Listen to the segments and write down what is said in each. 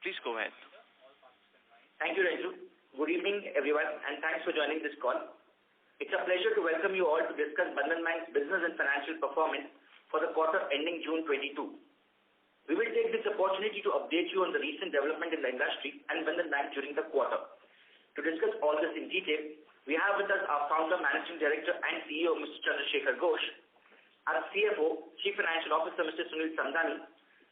Please go ahead. Thank you, Ranju. Good evening, everyone, and thanks for joining this call. It's a pleasure to welcome you all to discuss Bandhan Bank's business and financial performance for the quarter ending June 22. We will take this opportunity to update you on the recent development in the industry and Bandhan Bank during the quarter. To discuss all this in detail, we have with us our founder, managing director, and CEO, Mr. Chandrasekhar Ghosh, our CFO, Chief Financial Officer, Mr. Sunil Samdani,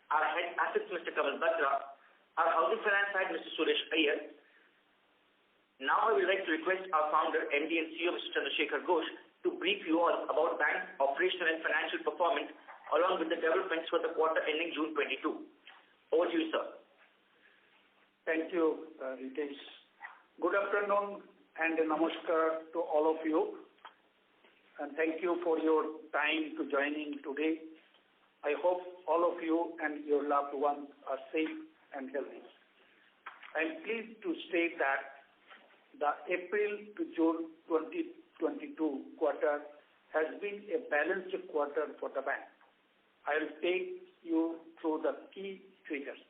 our Head Assets, Mr. Kamal Batra, our Housing Finance Head, Mr. Suresh Iyer. Now I would like to request our founder, MD and CEO, Mr. Chandrasekhar Ghosh, to brief you all about bank's operational and financial performance along with the developments for the quarter ending June 22. Over to you, sir. Thank you, Ritesh. Good afternoon and namaskar to all of you. And thank you for your time to joining today. I hope all of you and your loved ones are safe and healthy. I am pleased to state that the April to June 2022 quarter has been a balanced quarter for the bank. I will take you through the key figures.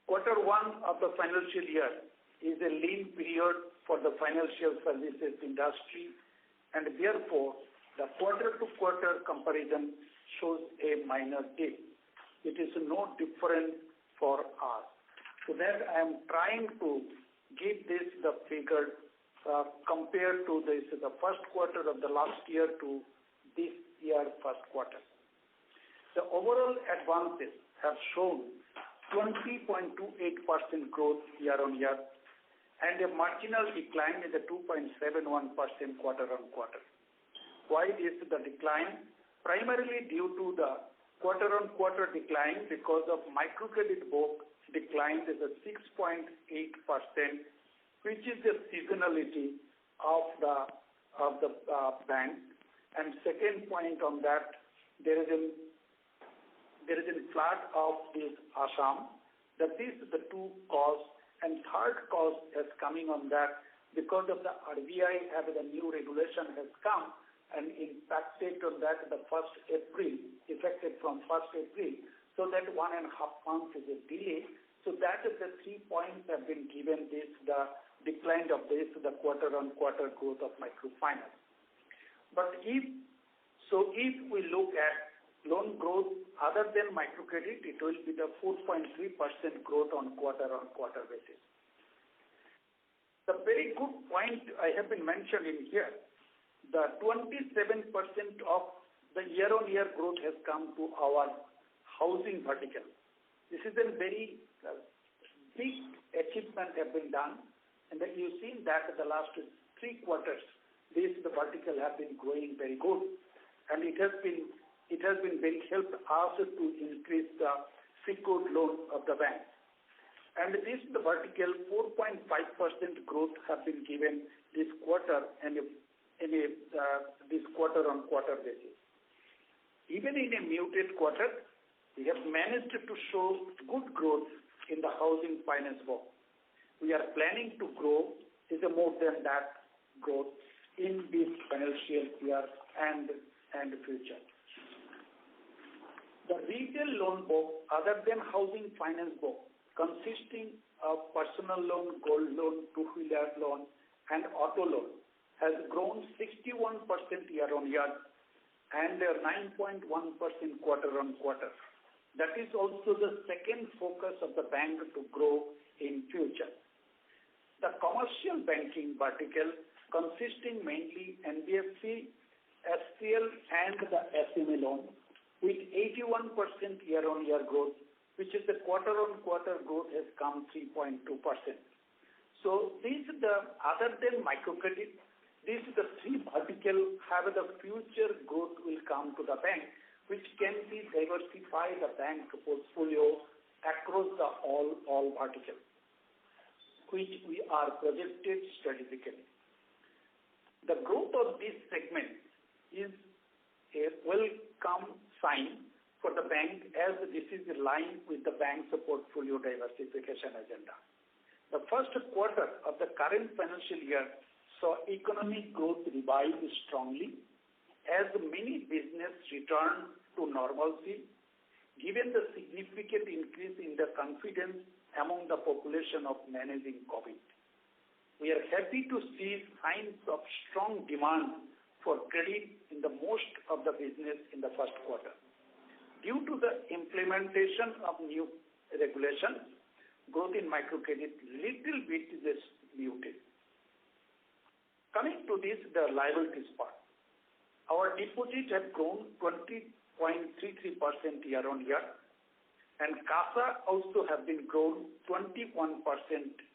Quarter 1 of the financial year is a lean period for the financial services industry, and therefore the quarter-to-quarter comparison shows a minor dip. It is no different for us. So that I am trying to give this the figure compared to the first quarter of the last year to this year first quarter. The overall advances have shown 20.28% growth year on year and a marginal decline in the 2.71% quarter on quarter. Why is the decline? Primarily due to the quarter on quarter decline because of microcredit book declined is a 6.8%, which is the seasonality of the bank. And second point on that, there is a flood of this Assam. That is the two cause. And third cause is coming on that because of the RBI have the new regulation has come and impacted on that the 1st April, effective from 1st April. So that 1.5 months is a delay. So that is the 3 points have been given this, the decline of this, the quarter-on-quarter growth of microfinance. But if we look at loan growth other than microcredit, it will be the 4.3% growth on quarter-on-quarter basis. The very good point I have been mentioning here, the 27% of the year-on-year growth has come to our housing vertical. This is a very big achievement have been done, and that you've seen that in the last 3 quarters, the vertical have been growing very good, and it has been very helped us to increase the secured loan of the bank. And this the vertical 4.5% growth have been given this quarter and this quarter-on-quarter basis. Even in a muted quarter, we have managed to show good growth in the housing finance book. We are planning to grow is a more than that growth in this financial year and future. The retail loan book, other than housing finance book, consisting of personal loan, gold loan, two-wheeler loan, and auto loan, has grown 61% year-on-year and 9.1% quarter-on-quarter. That is also the second focus of the bank to grow in future. The commercial banking vertical, consisting mainly NBFC, SCL, and the SME loan, with 81% year-on-year growth, which is the quarter-on-quarter growth has come 3.2%. So these are the, other than microcredit, these are the 3 vertical have the future growth will come to the bank, which can be diversify the bank portfolio across the all vertical, which we are projected strategically. The growth of this segment is a welcome sign for the bank as this is in line with the bank's portfolio diversification agenda. The first quarter of the current financial year saw economic growth revive strongly as many business returned to normalcy, given the significant increase in the confidence among the population of managing COVID. We are happy to see signs of strong demand for credit in the most of the business in the first quarter. Due to the implementation of new regulations, growth in microcredit little bit is muted. Coming to this, the liabilities part. Our deposits have grown 20.33% year-on-year, and CASA also have been grown 21%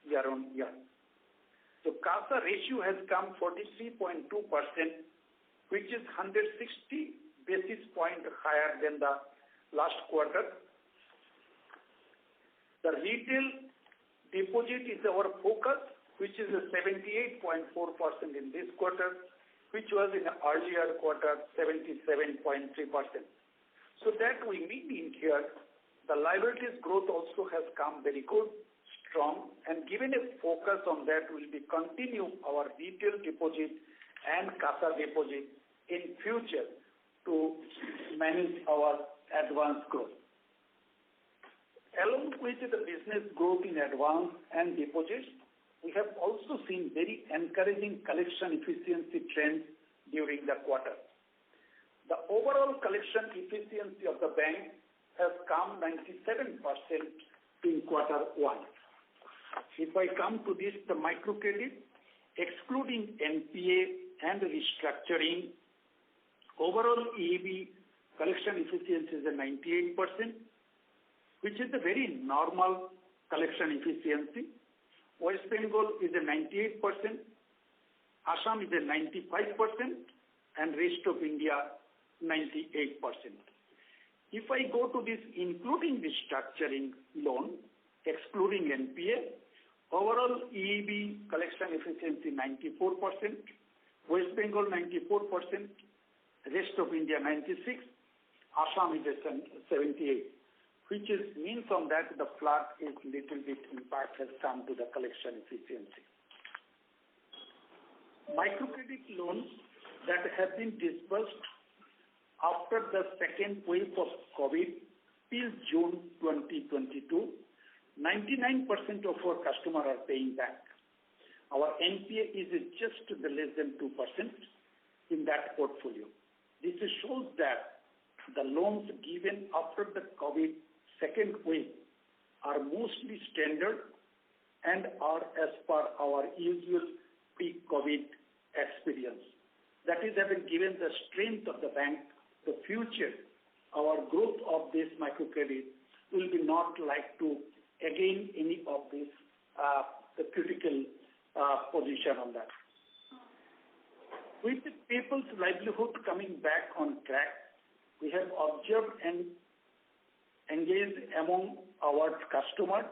year-on-year. So CASA ratio has come 43.2%, which is 160 basis points higher than the last quarter. The retail deposit is our focus, which is 78.4% in this quarter, which was in the earlier quarter 77.3%. So that we mean in here, the liabilities growth also has come very good, strong, and given a focus on that, will be continue our retail deposit and CASA deposit in future to manage our advance growth. Along with the business growth in advance and deposits, we have also seen very encouraging collection efficiency trends during the quarter. The overall collection efficiency of the bank has come 97% in quarter one. If I come to this, the microcredit, excluding NPA and restructuring, overall EEB collection efficiency is 98%, which is a very normal collection efficiency. West Bengal is 98%, Assam is 95%, and rest of India 98%. If I go to this including restructuring loan, excluding NPA, overall EEB collection efficiency 94%, West Bengal 94%, rest of India 96%, Assam is 78%. Which means on that the flood is little bit impact has come to the collection efficiency. Microcredit loans that have been disbursed after the second wave of COVID till June 2022, 99% of our customers are paying back. Our NPA is just less than 2% in that portfolio. This shows that the loans given after the COVID second wave are mostly standard and are as per our usual pre-COVID experience. That is having given the strength of the bank, the future, our growth of this microcredit will be not like to again any of this the critical position on that. With the people's livelihood coming back on track, we have observed and engaged among our customers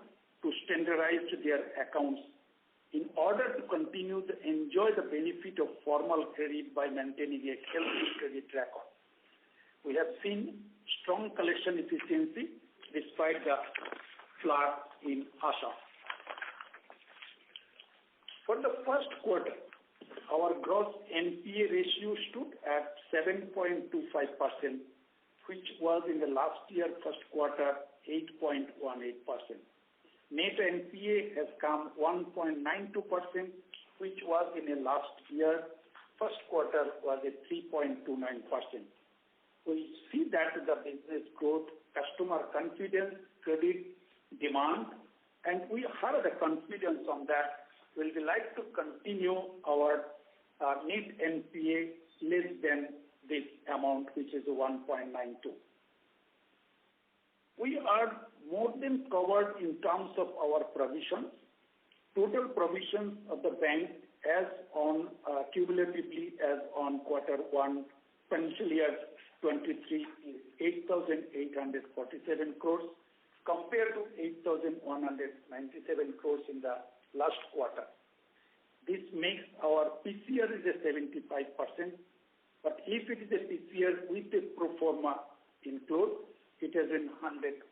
to standardize their accounts in order to continue to enjoy the benefit of formal credit by maintaining a healthy credit record. We have seen strong collection efficiency despite the flood in Assam. For the first quarter, our gross NPA ratio stood at 7.25%, which was in the last year first quarter 8.18%. Net NPA has come 1.92%, which was in the last year first quarter was at 3.29%. We see that the business growth, customer confidence, credit demand, and we have the confidence on that. We'll be like to continue our net NPA less than this amount, which is 1.92. We are more than covered in terms of our provisions. Total provisions of the bank as on cumulatively as on quarter one financial year 23 is 8,847 crores compared to 8,197 crores in the last quarter. This makes our PCR is a 75%. But if it is a PCR with a pro forma include, it is in 101%.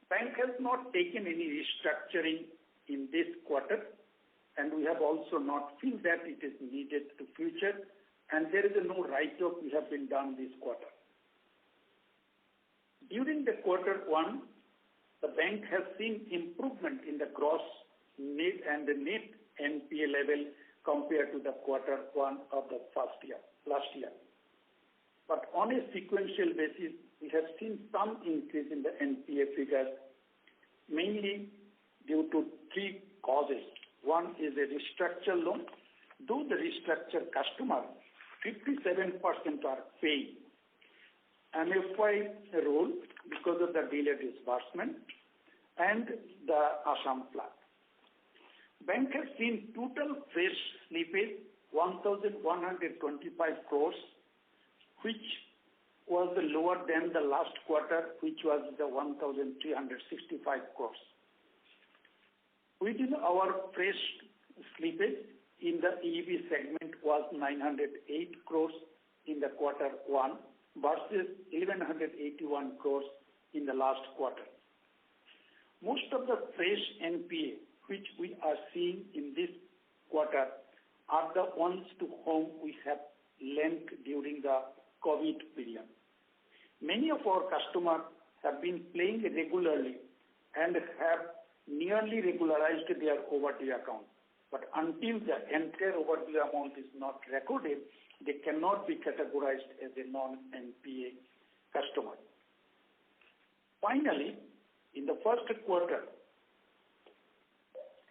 Bank has not taken any restructuring in this quarter, and we have also not feel that it is needed to future, and there is no write-off we have been done this quarter. During the quarter one, the bank has seen improvement in the gross net and the net NPA level compared to the quarter one of the last year. But on a sequential basis, we have seen some increase in the NPA figures, mainly due to three causes. One is a restructured loan. Though the restructured customer, 57% are paying MFI role because of the delayed disbursement and the Assam flood. Bank has seen total fresh slippage 1,125 crores, which was lower than the last quarter, which was the 1,365 crores. Within our fresh slippage in the EEB segment was 908 crores in the quarter one versus 1,181 crores in the last quarter. Most of the fresh NPA which we are seeing in this quarter are the ones to whom we have lent during the COVID period. Many of our customers have been paying regularly and have nearly regularized their overdue account. But until the entire overdue amount is not recorded, they cannot be categorized as a non-NPA customer. Finally, in the first quarter,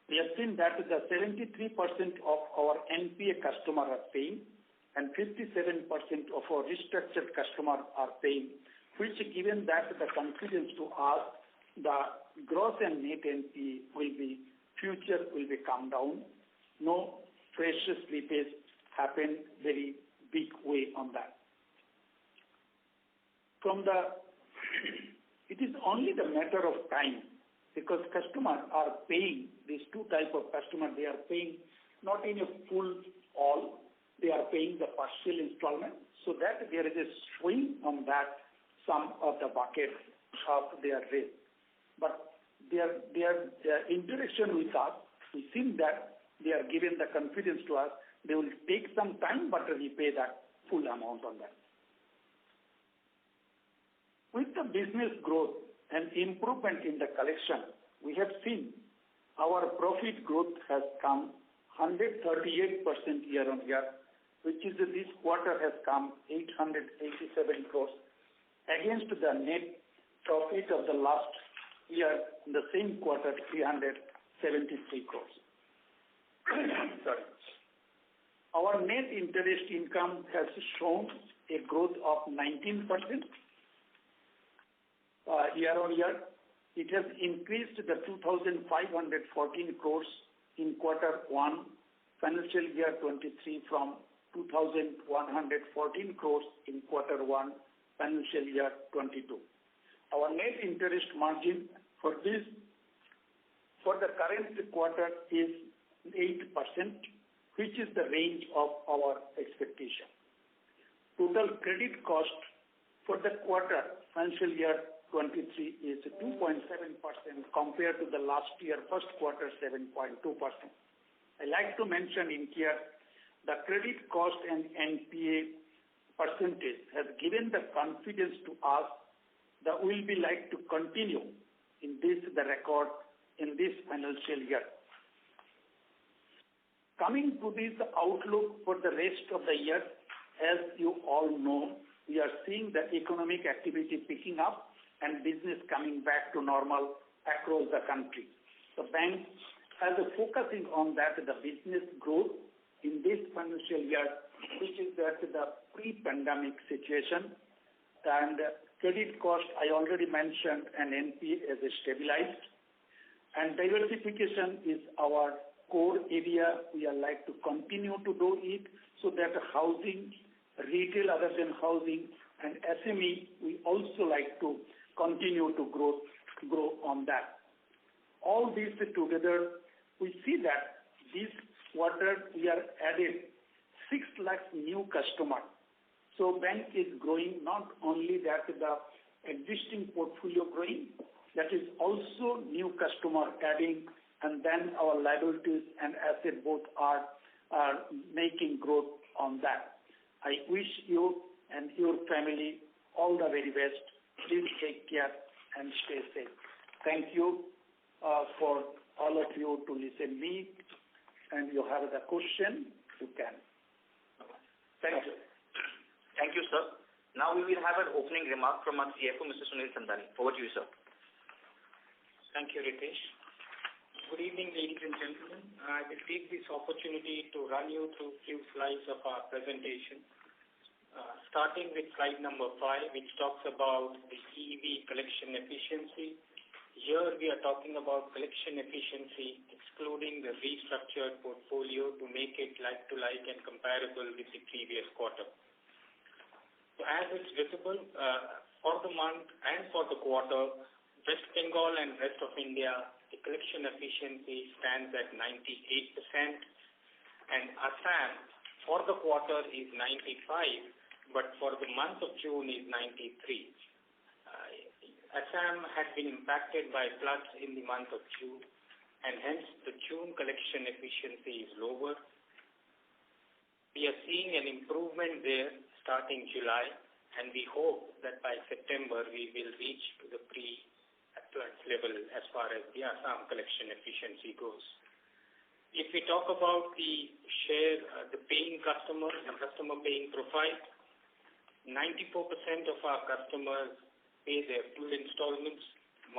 we have seen that the 73% of our NPA customers are paying and 57% of our restructured customers are paying, which given that the confidence to us, the gross and net NPA future will be come down. No fresh slippage happen very big way on that. It is only the matter of time because customers are paying, these two types of customers, they are paying not in a full all, they are paying the partial installment, so that there is a swing on that some of the bucket of their rate. But their interaction with us, we think that they are giving the confidence to us, they will take some time but repay that full amount on that. With the business growth and improvement in the collection, we have seen our profit growth has come 138% year on year, which is this quarter has come 887 crores against the net profit of the last year in the same quarter 373 crores. Sorry. Our net interest income has shown a growth of 19% year on year. It has increased the 2,514 crores in quarter one financial year 23 from 2,114 crores in quarter one financial year 22. Our net interest margin for the current quarter is 8%, which is the range of our expectation. Total credit cost for the quarter financial year 23 is 2.7% compared to the last year first quarter 7.2%. I like to mention in here the credit cost and NPA percentage has given the confidence to us that we will be like to continue in the record in this financial year. Coming to this outlook for the rest of the year, as you all know, we are seeing the economic activity picking up and business coming back to normal across the country. The bank has a focusing on that the business growth in this financial year, which is that the pre-pandemic situation, and credit cost I already mentioned and NPA is stabilized, and diversification is our core area. We are like to continue to do it so that housing, retail other than housing, and SME, we also like to continue to grow on that. All these together, we see that this quarter we are added 6 lakh new customers. So bank is growing, not only that the existing portfolio growing, that is also new customer adding, and then our liabilities and asset both are making growth on that. I wish you and your family all the very best. Please take care and stay safe. Thank you for all of you to listen me, and you have the question, you can. Thank you. Thank you, sir. Now we will have an opening remark from our CFO, Mr. Sunil Samdani. Over to you, sir. Thank you, Ritesh. Good evening, ladies and gentlemen. I will take this opportunity to run you through a few slides of our presentation. Starting with slide number 5, which talks about the EV collection efficiency. Here we are talking about collection efficiency excluding the restructured portfolio to make it like-to-like and comparable with the previous quarter. So as it's visible, for the month and for the quarter, West Bengal and rest of India, the collection efficiency stands at 98%, and Assam for the quarter is 95%, but for the month of June is 93%. Assam had been impacted by floods in the month of June, and hence the June collection efficiency is lower. We are seeing an improvement there starting July, and we hope that by September we will reach to the pre-flood level as far as the Assam collection efficiency goes. If we talk about the share, the paying customers, the customer paying profile, 94% of our customers pay their full installments, 1%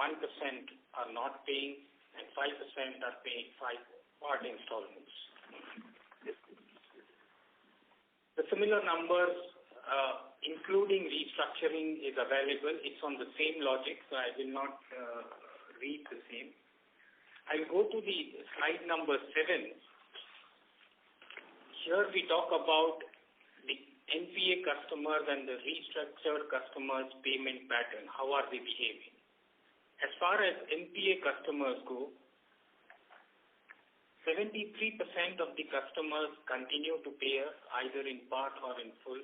are not paying, and 5% are paying part installments. The similar numbers, including restructuring, is available. It's on the same logic, so I will not read the same. I'll go to the slide number 7. Here we talk about the NPA customers and the restructured customers' payment pattern. How are they behaving? As far as NPA customers go, 73% of the customers continue to pay us either in part or in full,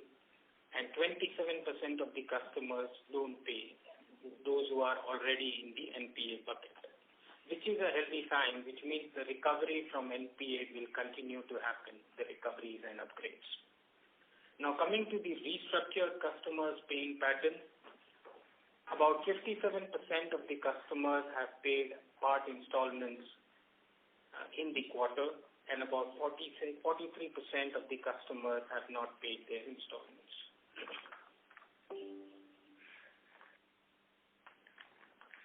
and 27% of the customers don't pay, those who are already in the NPA bucket, which is a healthy sign, which means the recovery from NPA will continue to happen, the recoveries and upgrades. Now coming to the restructured customers' paying pattern, about 57% of the customers have paid part installments in the quarter, and about 43% of the customers have not paid their installments.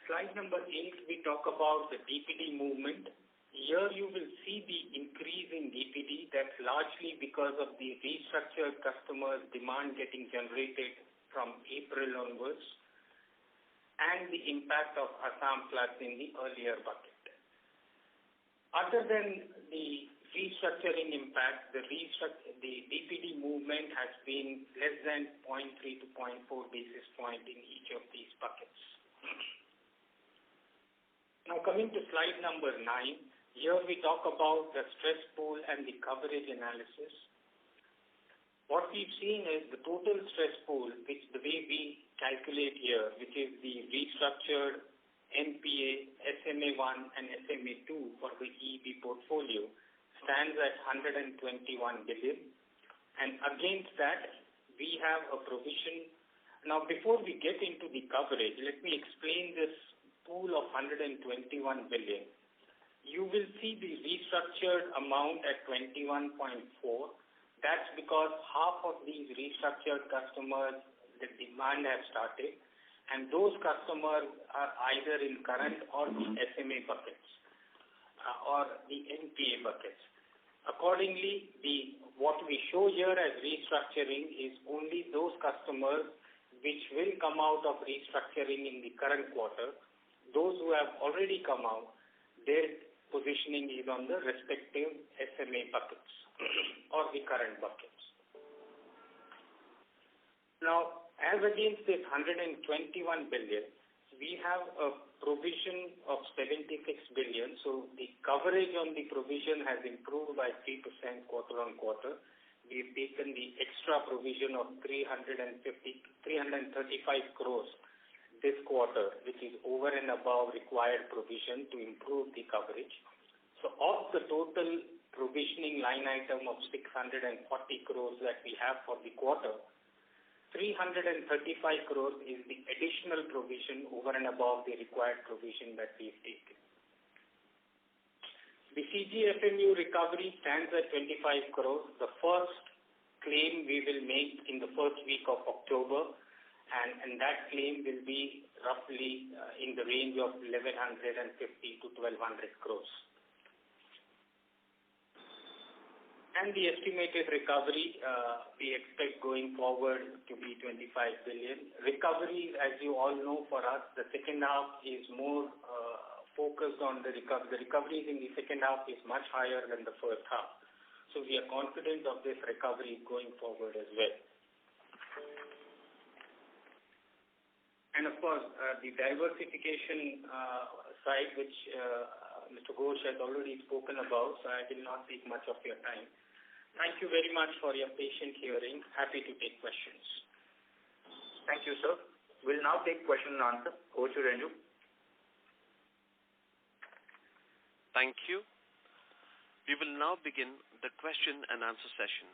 Slide number 8, we talk about the DPD movement. Here you will see the increase in DPD. That's largely because of the restructured customers' demand getting generated from April onwards, and the impact of Assam floods in the earlier bucket. Other than the restructuring impact, the DPD movement has been less than 0.3 to 0.4 basis point in each of these buckets. Now coming to slide number 9, here we talk about the stress pool and the coverage analysis. What we've seen is the total stress pool, which the way we calculate here, which is the restructured NPA, SMA1 and SMA2 for the EEB portfolio, stands at 121 billion. And against that, we have a provision. Now, before we get into the coverage, let me explain this pool of 121 billion. You will see the restructured amount at 21.4. That's because half of these restructured customers, the demand has started, and those customers are either in current or the SMA buckets or the NPA buckets. Accordingly, what we show here as restructuring is only those customers which will come out of restructuring in the current quarter. Those who have already come out, their positioning is on the respective SMA buckets or the current buckets. Now, as against this 121 billion, we have a provision of 76 billion. So the coverage on the provision has improved by 3% quarter on quarter. We've taken the extra provision of 335 crores this quarter, which is over and above required provision to improve the coverage. So of the total provisioning line item of 640 crores that we have for the quarter, 335 crores is the additional provision over and above the required provision that we've taken. The CGFMU recovery stands at 25 crores. The first claim we will make in the first week of October, and that claim will be roughly in the range of 1,150 to 1,200 crores. And the estimated recovery we expect going forward to be 25 billion. Recovery, as you all know, for us, the second half is more focused on the recovery. The recoveries in the second half is much higher than the first half. So we are confident of this recovery going forward as well. And of course, the diversification side, which Mr. Ghosh has already spoken about, so I will not take much of your time. Thank you very much for your patient hearing. Happy to take questions. Thank you, sir. We'll now take question and answer. Over to Renju. Thank you. We will now begin the question and answer session.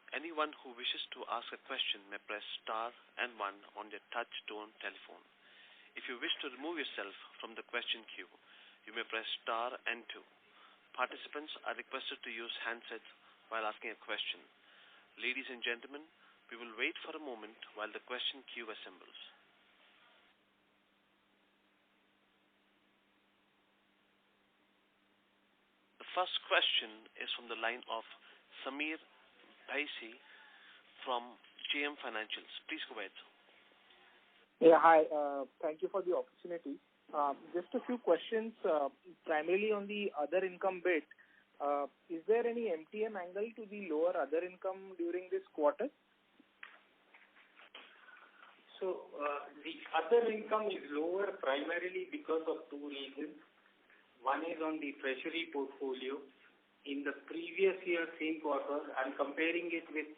Anyone who wishes to ask a question may press star and 1 on their touch tone telephone. If you wish to remove yourself from the question queue, you may press star and 2. Participants are requested to use handsets while asking a question. Ladies and gentlemen, we will wait for a moment while the question queue assembles. The first question is from the line of Sameer Bhaisi from JM Financials. Please go ahead. Yeah, hi. Thank you for the opportunity. Just a few questions, primarily on the other income bit. Is there any MTM angle to the lower other income during this quarter? So the other income is lower primarily because of two reasons. One is on the treasury portfolio. In the previous year, same quarter, I'm comparing it with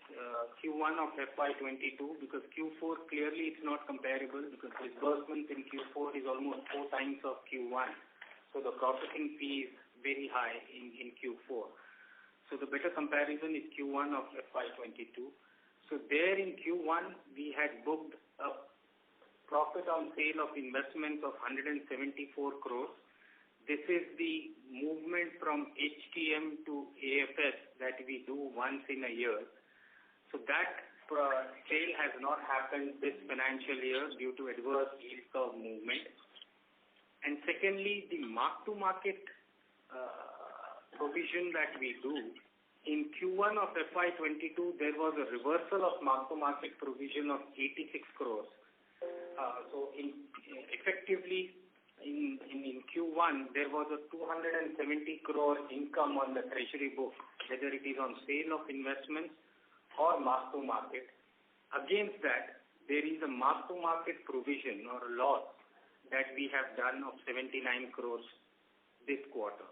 Q1 of FY22 because Q4 clearly it's not comparable because disbursement in Q4 is almost 4 times of Q1. So the processing fee is very high in Q4. So the better comparison is Q1 of FY22. So there in Q1, we had booked a profit on sale of investments of 174 crores. This is the movement from HTM to AFS that we do once in a year. So that sale has not happened this financial year due to adverse yield curve movement. And secondly, the mark-to-market provision that we do, in Q1 of FY22, there was a reversal of mark-to-market provision of 86 crores. So effectively, in Q1, there was a 270 crore income on the treasury book, whether it is on sale of investments or mark-to-market. Against that, there is a mark-to-market provision or a loss that we have done of 79 crores this quarter.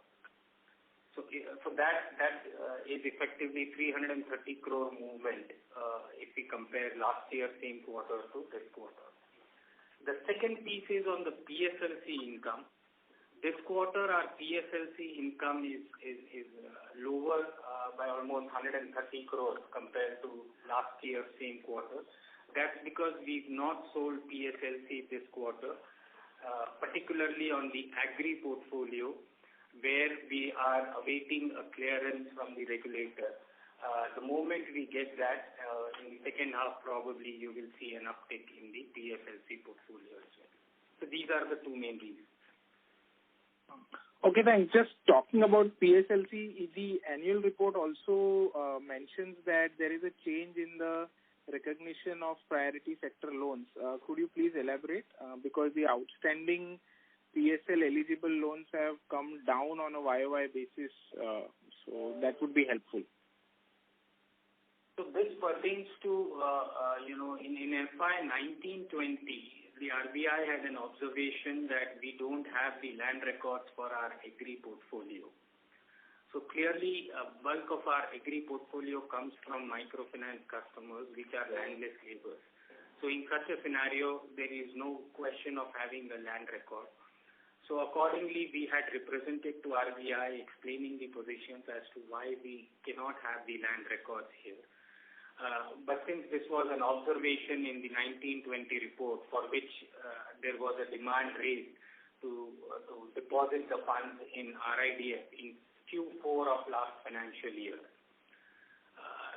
So that is effectively 330 crore movement if we compare last year same quarter to this quarter. The second piece is on the PSLC income. This quarter, our PSLC income is lower by almost 130 crores compared to last year same quarter. That's because we've not sold PSLC this quarter, particularly on the agri portfolio, where we are awaiting a clearance from the regulator. The moment we get that, in the second half, probably you will see an uptick in the PSLC portfolio as well. So these are the two main reasons. Okay, thanks. Just talking about PSLC, the annual report also mentions that there is a change in the recognition of priority sector loans. Could you please elaborate? Because the outstanding PSL eligible loans have come down on a YOY basis, so that would be helpful. So this pertains to, in FY 19-20, the RBI had an observation that we don't have the land records for our agri portfolio. So clearly, a bulk of our agri portfolio comes from microfinance customers, which are landless laborers. So in such a scenario, there is no question of having a land record. So accordingly, we had represented to RBI explaining the positions as to why we cannot have the land records here. But since this was an observation in the 1920 report for which there was a demand raised to deposit the funds in RIDF in Q4 of last financial year.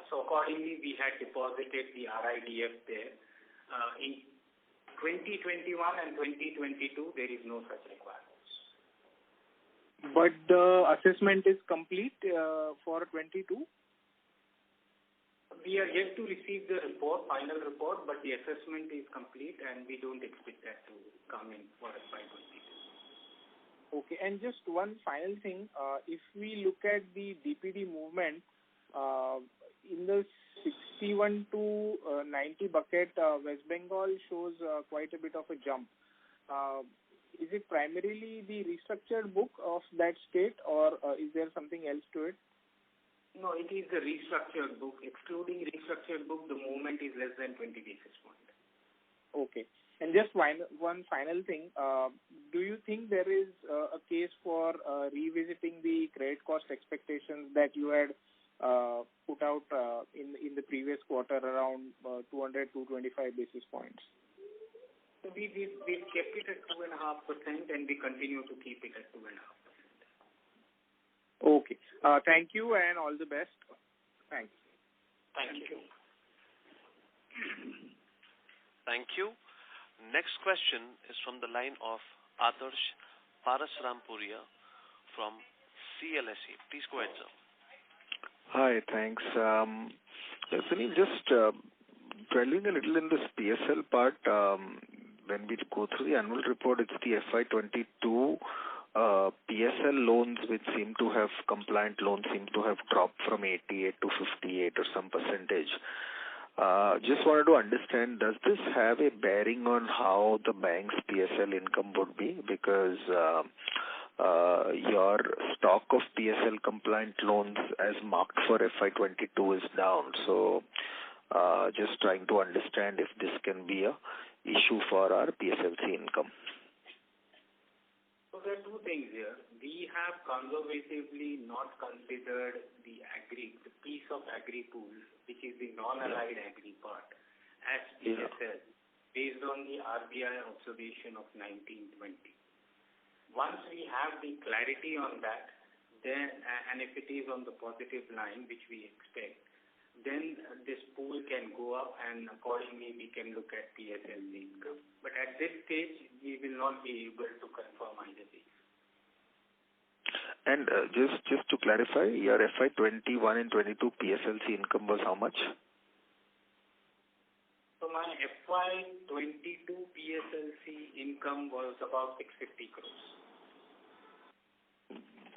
So accordingly, we had deposited the RIDF there. In 2021 and 2022, there is no such requirements. But the assessment is complete for 22? We are yet to receive the report, final report, but the assessment is complete and we don't expect that to come in for FY22. Okay, and just one final thing. If we look at the DPD movement, in the 61 to 90 bucket, West Bengal shows quite a bit of a jump. Is it primarily the restructured book of that state, or is there something else to it? No, it is the restructured book. Excluding restructured book, the movement is less than 20 basis points. Okay. And just one final thing. Do you think there is a case for revisiting the credit cost expectations that you had put out in the previous quarter around 200 to 225 basis points? So we've kept it at 2.5% and we continue to keep it at 2.5%. Okay. Thank you and all the best. Thanks. Thank you. Thank you. Next question is from the line of Adarsh Parasrampuria from CLSA. Please go ahead, sir. Hi, thanks. Sunil, just dwelling a little in this PSL part, when we go through the annual report, it's the FY22 PSL loans which seem to have, compliant loans seem to have dropped from 88 to 58 or some percentage. Just wanted to understand, does this have a bearing on how the bank's PSL income would be? Because your stock of PSL compliant loans as marked for FY22 is down. So just trying to understand if this can be a issue for our PSLC income. So there are two things here. We have conservatively not considered the piece of agri pool, which is the non-allied agri part, as PSL, based on the RBI observation of 1920. Once we have the clarity on that, then, and if it is on the positive line, which we expect, then this pool can go up and accordingly we can look at PSLC income. But at this stage, we will not be able to confirm either these. And just to clarify, your FY21 and 22 PSLC income was how much? So my FY22 PSLC income was about 650 crores.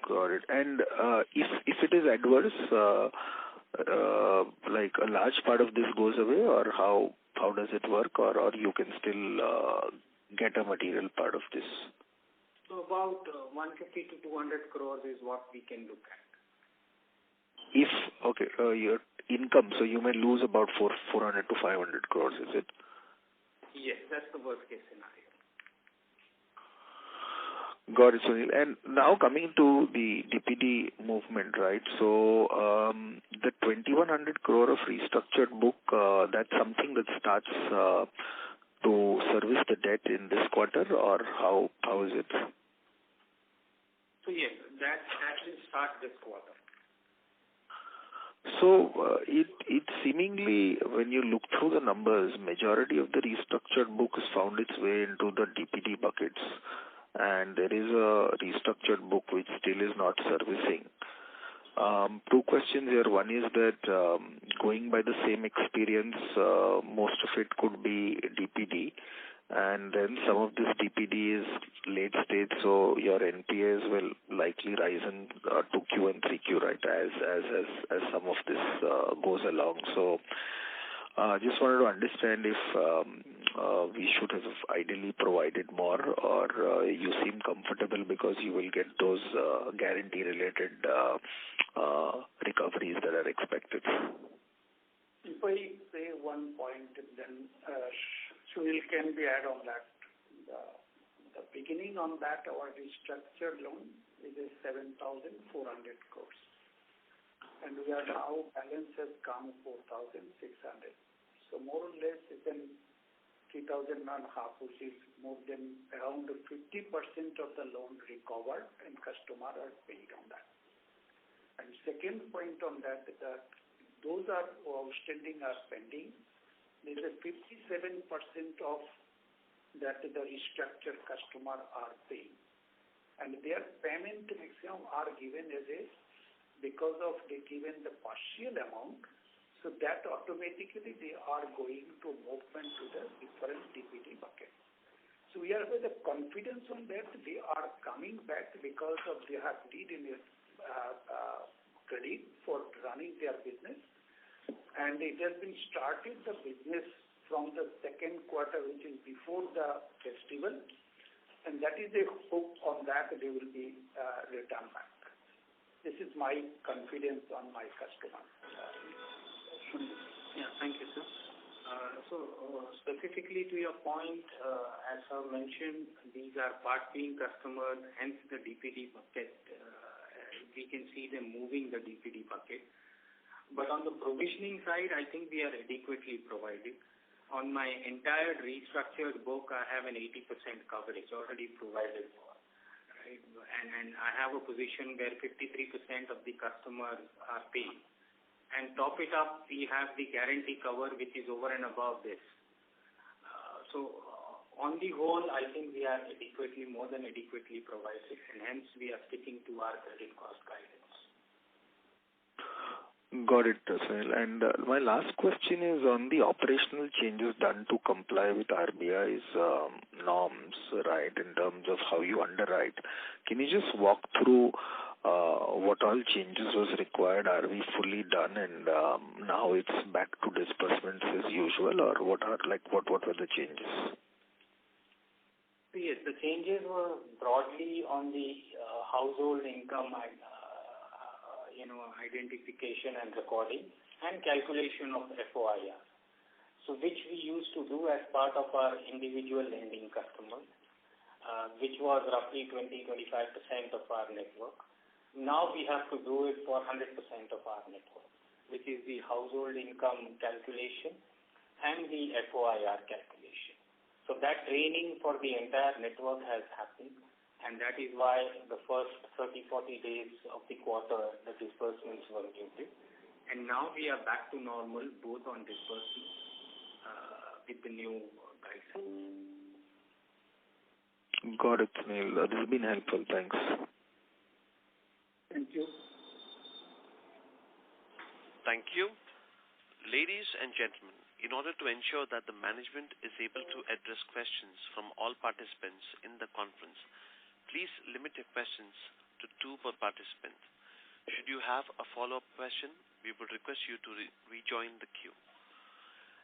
Got it. And if it is adverse, like a large part of this goes away, or how does it work, or you can still get a material part of this? So about 150 to 200 crores is what we can look at. Your income, so you may lose about 400 to 500 crores, is it? Yes, that's the worst case scenario. Got it, Sunil. And now coming to the DPD movement, right? So the 2,100 crore of restructured book, that's something that starts to service the debt in this quarter, or how is it? So yes, that will start this quarter. So it seemingly, when you look through the numbers, majority of the restructured book has found its way into the DPD buckets, and there is a restructured book which still is not servicing. Two questions here. One is that going by the same experience, most of it could be DPD, and then some of this DPD is late stage, so your NPAs will likely rise in 2Q and 3Q, right, as some of this goes along. So just wanted to understand if we should have ideally provided more, or you seem comfortable because you will get those guarantee-related recoveries that are expected. If I say one point, then Sunil can be add on that. The beginning on that, our restructured loan is 7,400 crores. and we are now balance has come 4,600. So more or less it's in 3,500, which is more than around 50% of the loan recovered and customer are paid on that. And second point on that, those are outstanding are pending. There is a 57% of that the restructured customer are paying. And their payment maximum are given as a, because of they given the partial amount, so that automatically they are going to movement to the different DPD bucket. So we are with the confidence on that they are coming back because of they have need in credit for running their business, and it has been started the business from the second quarter, which is before the festival, and that is a hope on that they will be returned back. This is my confidence on my customer. Yeah, thank you, sir. Specifically to your point, as I mentioned, these are part paying customers, hence the DPD bucket. We can see them moving the DPD bucket. But on the provisioning side, I think we are adequately provided. On my entire restructured book, I have an 80% coverage already provided for. Right? And I have a position where 53% of the customers are paid. And top it up, we have the guarantee cover, which is over and above this. On the whole, I think we are adequately, more than adequately provided, and hence we are sticking to our credit cost guidance. Got it, Sunil. And my last question is on the operational changes done to comply with RBI's norms, right, in terms of how you underwrite. Can you just walk through what all changes was required? Are we fully done and now it's back to disbursements as usual, or what were the changes? Yes, the changes were broadly on the household income, identification and recording and calculation of FOIR. So which we used to do as part of our individual lending customers, which was roughly 20-25% of our network. Now we have to do it for 100% of our network, which is the household income calculation and the FOIR calculation. So that training for the entire network has happened, and that is why the first 30-40 days of the quarter, the disbursements were muted. And now we are back to normal, both on disbursements with the new guidelines. Got it, Sunil. This has been helpful. Thanks. Thank you. Thank you. Ladies and gentlemen, in order to ensure that the management is able to address questions from all participants in the conference, please limit your questions to 2 per participant. Should you have a follow-up question, we would request you to rejoin the queue.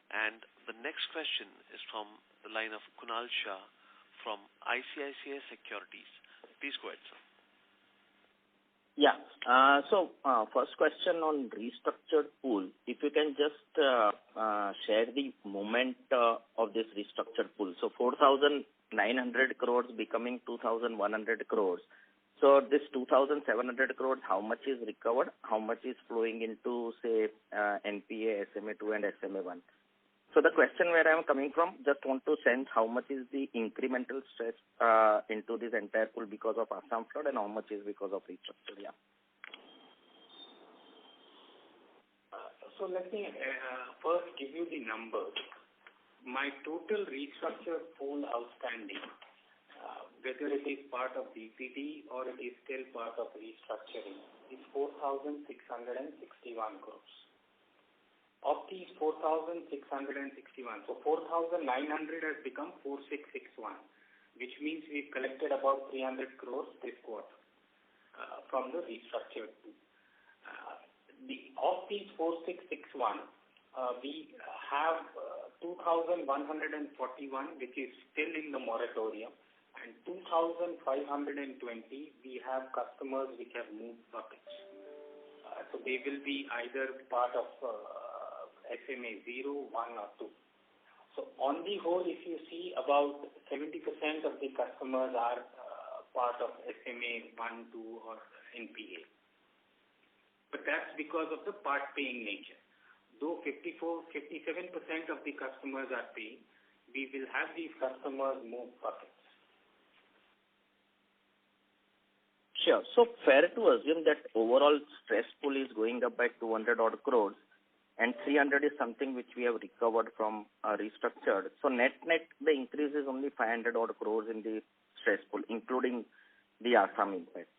And the next question is from the line of Kunal Shah from ICICI Securities. Please go ahead, sir. Yeah. First question on restructured pool. If you can just share the movement of this restructured pool. So 4,900 crores becoming 2,100 crores. So this 2,700 crores, how much is recovered? How much is flowing into, say, NPA, SMA2 and SMA1? So the question where I am coming from, just want to sense how much is the incremental stress into this entire pool because of Assam flood and how much is because of restructure. Yeah. So let me first give you the numbers. My total restructured pool outstanding, whether it is part of DPD or it is still part of restructuring, is 4,661 crores. Of these 4,661, so 4,900 has become 4,661, which means we've collected about 300 crores this quarter from the restructured pool. Of these 4,661, we have 2,141, which is still in the moratorium, and 2,520, we have customers which have moved buckets. So they will be either part of SMA 0, 1 or 2. So on the whole, if you see, about 70% of the customers are part of SMA 1, 2 or NPA. but that's because of the part paying nature. Though 57% of the customers are paying, we will have these customers move buckets. Sure. So fair to assume that overall stress pool is going up by 200 odd crores, and 300 is something which we have recovered from restructured. So net, the increase is only 500 odd crores in the stress pool, including the Assam impact.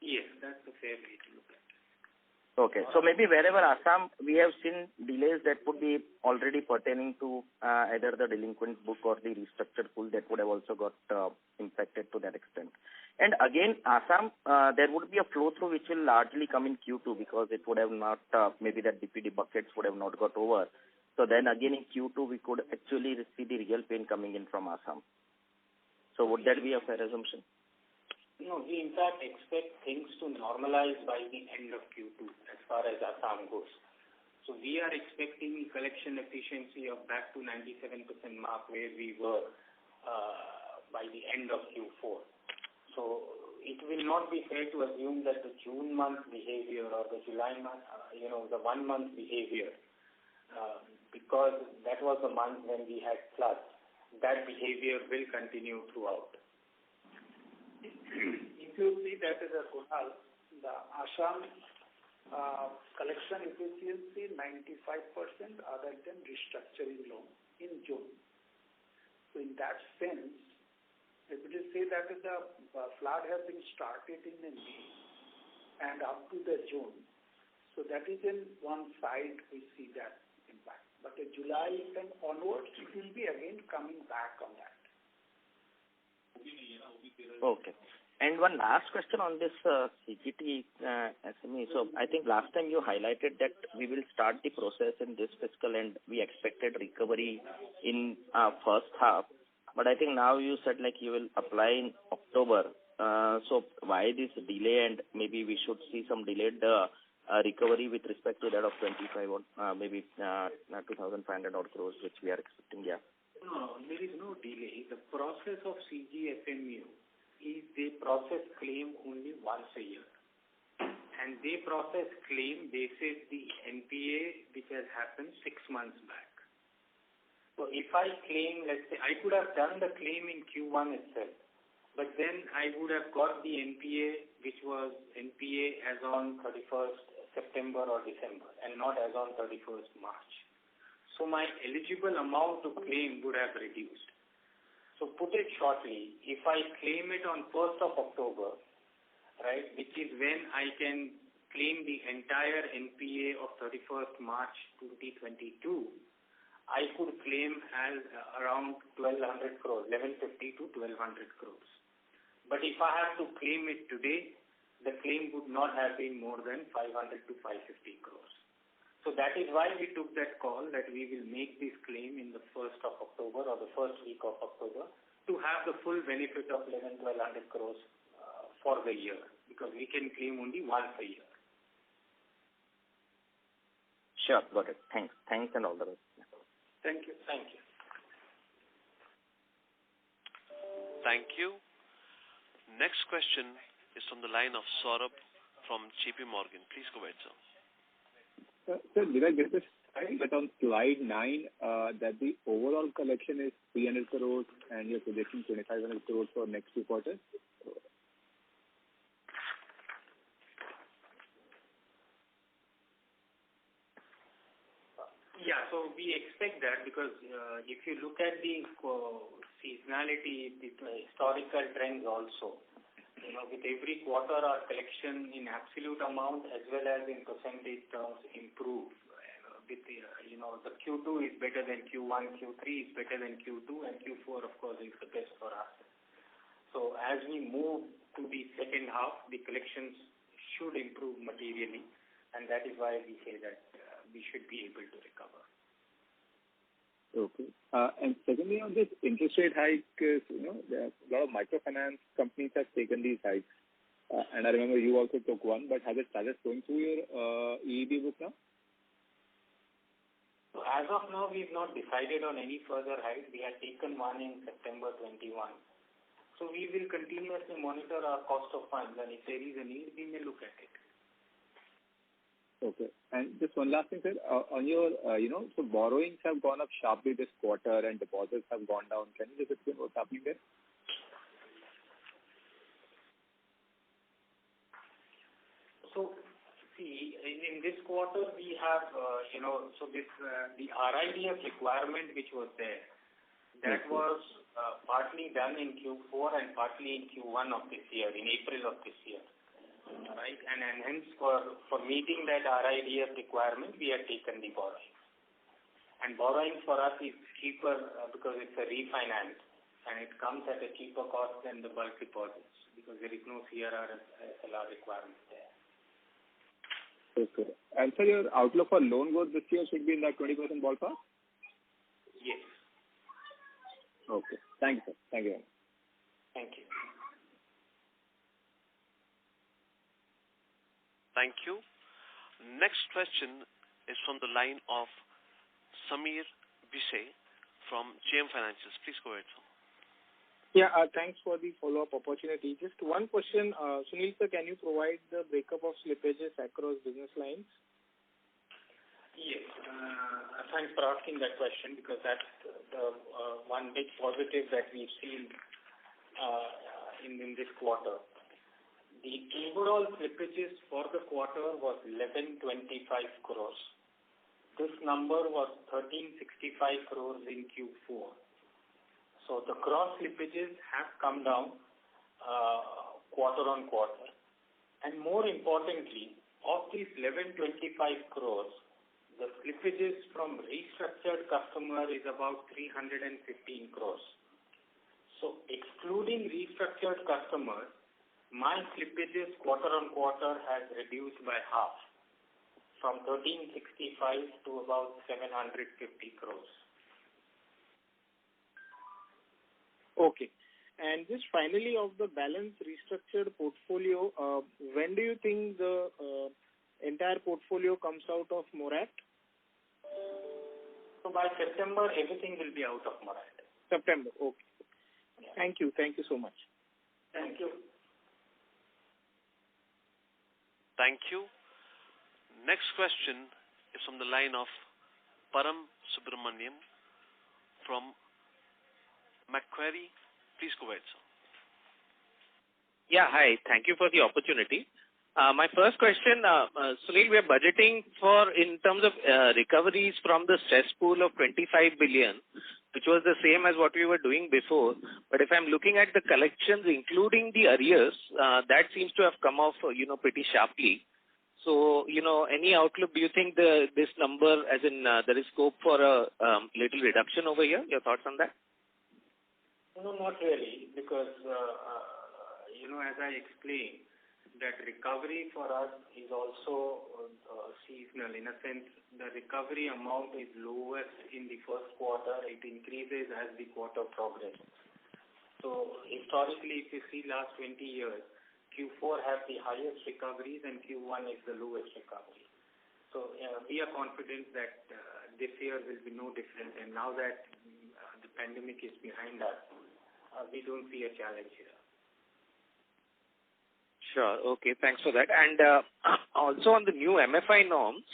Yes, that's a fair way to look at it. Okay. So maybe wherever Assam, we have seen delays that would be already pertaining to either the delinquent book or the restructured pool that would have also got impacted to that extent. And again, Assam, there would be a flow through which will largely come in Q2 because it would have not, maybe that DPD buckets would have not got over. So then again in Q2, we could actually see the real pain coming in from Assam. So would that be a fair assumption? No, we in fact expect things to normalize by the end of Q2 as far as Assam goes. So we are expecting collection efficiency of back to 97% mark where we were by the end of Q4. So it will not be fair to assume that the June month behavior or the July month, the 1 month behavior, because that was the month when we had floods, that behavior will continue throughout. If you see that is a Kunal, the Assam collection efficiency 95% other than restructuring loan in June. So in that sense, if we say that the flood has been started in May and up to the June, so that is in one side we see that impact. But in July and onwards, it will be again coming back on that. Okay. And one last question on this CGT SME. So I think last time you highlighted that we will start the process in this fiscal and we expected recovery in first half. But I think now you said like you will apply in October. So why this delay, and maybe we should see some delayed recovery with respect to that of 25 or maybe 2,500 odd crores which we are expecting, yeah. No, there is no delay. The process of CGFMU is they process claim only once a year. And they process claim basis the NPA which has happened 6 months back. So if I claim, let's say, I could have done the claim in Q1 itself, but then I would have got the NPA which was NPA as on 31st September or December and not as on 31st March. So my eligible amount to claim would have reduced. So put it shortly, if I claim it on 1st of October, right, which is when I can claim the entire NPA of 31st March 2022, I could claim as around 1,200 crores, 1150 to 1,200 crores. But if I have to claim it today, the claim would not have been more than 500 to 550 crores. So that is why we took that call that we will make this claim in the 1st of October or the first week of October to have the full benefit of 1,100 crores for the year, because we can claim only once a year. Sure, got it. Thanks and all the best. Thank you. Thank you. Thank you. Next question is from the line of Saurabh from JP Morgan. Please go ahead, sir. Sir, did I get this right? That on slide 9, that the overall collection is 300 crores and you're projecting 2,500 crores for next 2 quarters? Yeah, so we expect that because if you look at the seasonality, the historical trends also, with every quarter our collection in absolute amount as well as in percentage terms improve. With the Q2 is better than Q1, Q3 is better than Q2, and Q4 of course is the best for us. So as we move to the second half, the collections should improve materially, and that is why we say that we should be able to recover. Okay. And secondly, on this interest rate hike, there are a lot of microfinance companies have taken these hikes. And I remember you also took one, but has it started going through your EEB book now? So as of now, we've not decided on any further hike. We had taken one in September 21. So So we will continuously monitor our cost of funds, and if there is a need, we may look at it. Okay. And just one last thing, sir. On your, so borrowings have gone up sharply this quarter and deposits have gone down. Can you just explain what's happening there? So, see, in this quarter we have, the RIDF requirement which was there, that was partly done in Q4 and partly in Q1 of this year, in April of this year. Right, and hence for meeting that RIDF requirement, we have taken the borrowing. And borrowing for us is cheaper because it's a refinance, and it comes at a cheaper cost than the bulk deposits because there is no CRR SLR requirement there. Okay. And so your outlook for loan growth this year should be in that 20% ballpark? Yes. Okay. Thank you, sir. Thank you. Thank you. Thank you. Next question is from the line of Samir Bise from JM Financials. Please go ahead, sir. Yeah, thanks for the follow-up opportunity. Just one question. Sunil sir, can you provide the breakup of slippages across business lines? Yes. Thanks for asking that question because that's the one big positive that we've seen in this quarter. The overall slippages for the quarter was 1125 crores. This number was 1365 crores in Q4. So the gross slippages have come down quarter on quarter. And more importantly, of these 1125 crores, the slippages from restructured customer is about 315 crores. So excluding restructured customers, my slippages quarter on quarter has reduced by half, from 1365 to about 750 crores. Okay. And just finally, of the balance restructured portfolio, when do you think the entire portfolio comes out of morat? So by September, everything will be out of morat. September, okay. Yeah. Thank you so much. Thank you. Thank you. Next question is from the line of Param Subramanian from Macquarie. Please go ahead, sir. Yeah, hi. Thank you for the opportunity. My first question, Sunil, we are budgeting for, in terms of recoveries from the stress pool of 25 billion, which was the same as what we were doing before. But if I'm looking at the collections, including the arrears, that seems to have come off, pretty sharply. So, any outlook? Do you think this number, as in there is scope for a little reduction over here? Your thoughts on that? No, not really, because, as I explained, that recovery for us is also seasonal. In a sense, the recovery amount is lowest in the first quarter. It increases as the quarter progresses. So historically, if you see last 20 years, Q4 has the highest recoveries and Q1 is the lowest recovery. So we are confident that this year will be no different. And now that the pandemic is behind us, we don't see a challenge here. Sure. Okay. Thanks for that. And also on the new MFI norms,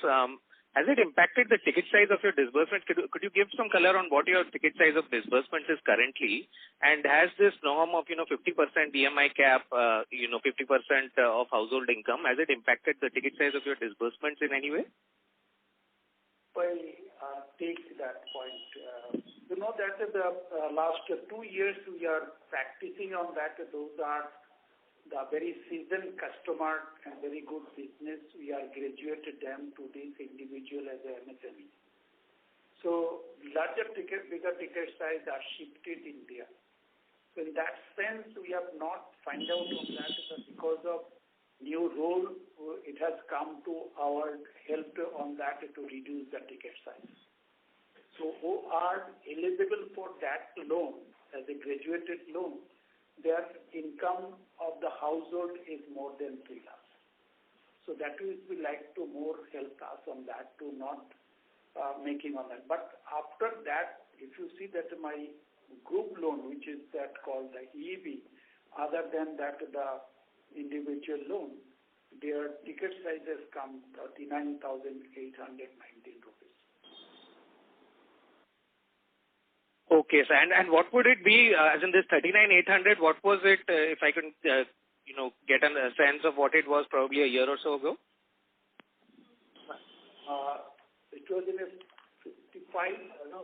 has it impacted the ticket size of your disbursements? Could you give some color on what your ticket size of disbursements is currently? And has this norm of 50% EMI cap, 50% of household income, has it impacted the ticket size of your disbursements in any way? Well, take that point. You know that the last 2 years we are practicing on that. Those are the very seasoned customer and very good business. We are graduated them to this individual as a MSME. So larger ticket, bigger ticket size are shifted in there. So in that sense, we have not found out on that because of new rule, it has come to our help on that to reduce the ticket size. So who are eligible for that loan as a graduated loan, their income of the household is more than 3 lakhs. So that is, we like to more help us on that to not making on that. But after that, if you see that my group loan, which is that called the EEB, Other than that, the individual loan, their ticket sizes come 39,819 rupees. Okay, sir. And what would it be, as in this 39,800, what was it, if I can, get a sense of what it was probably a year or so ago? It was in a 55,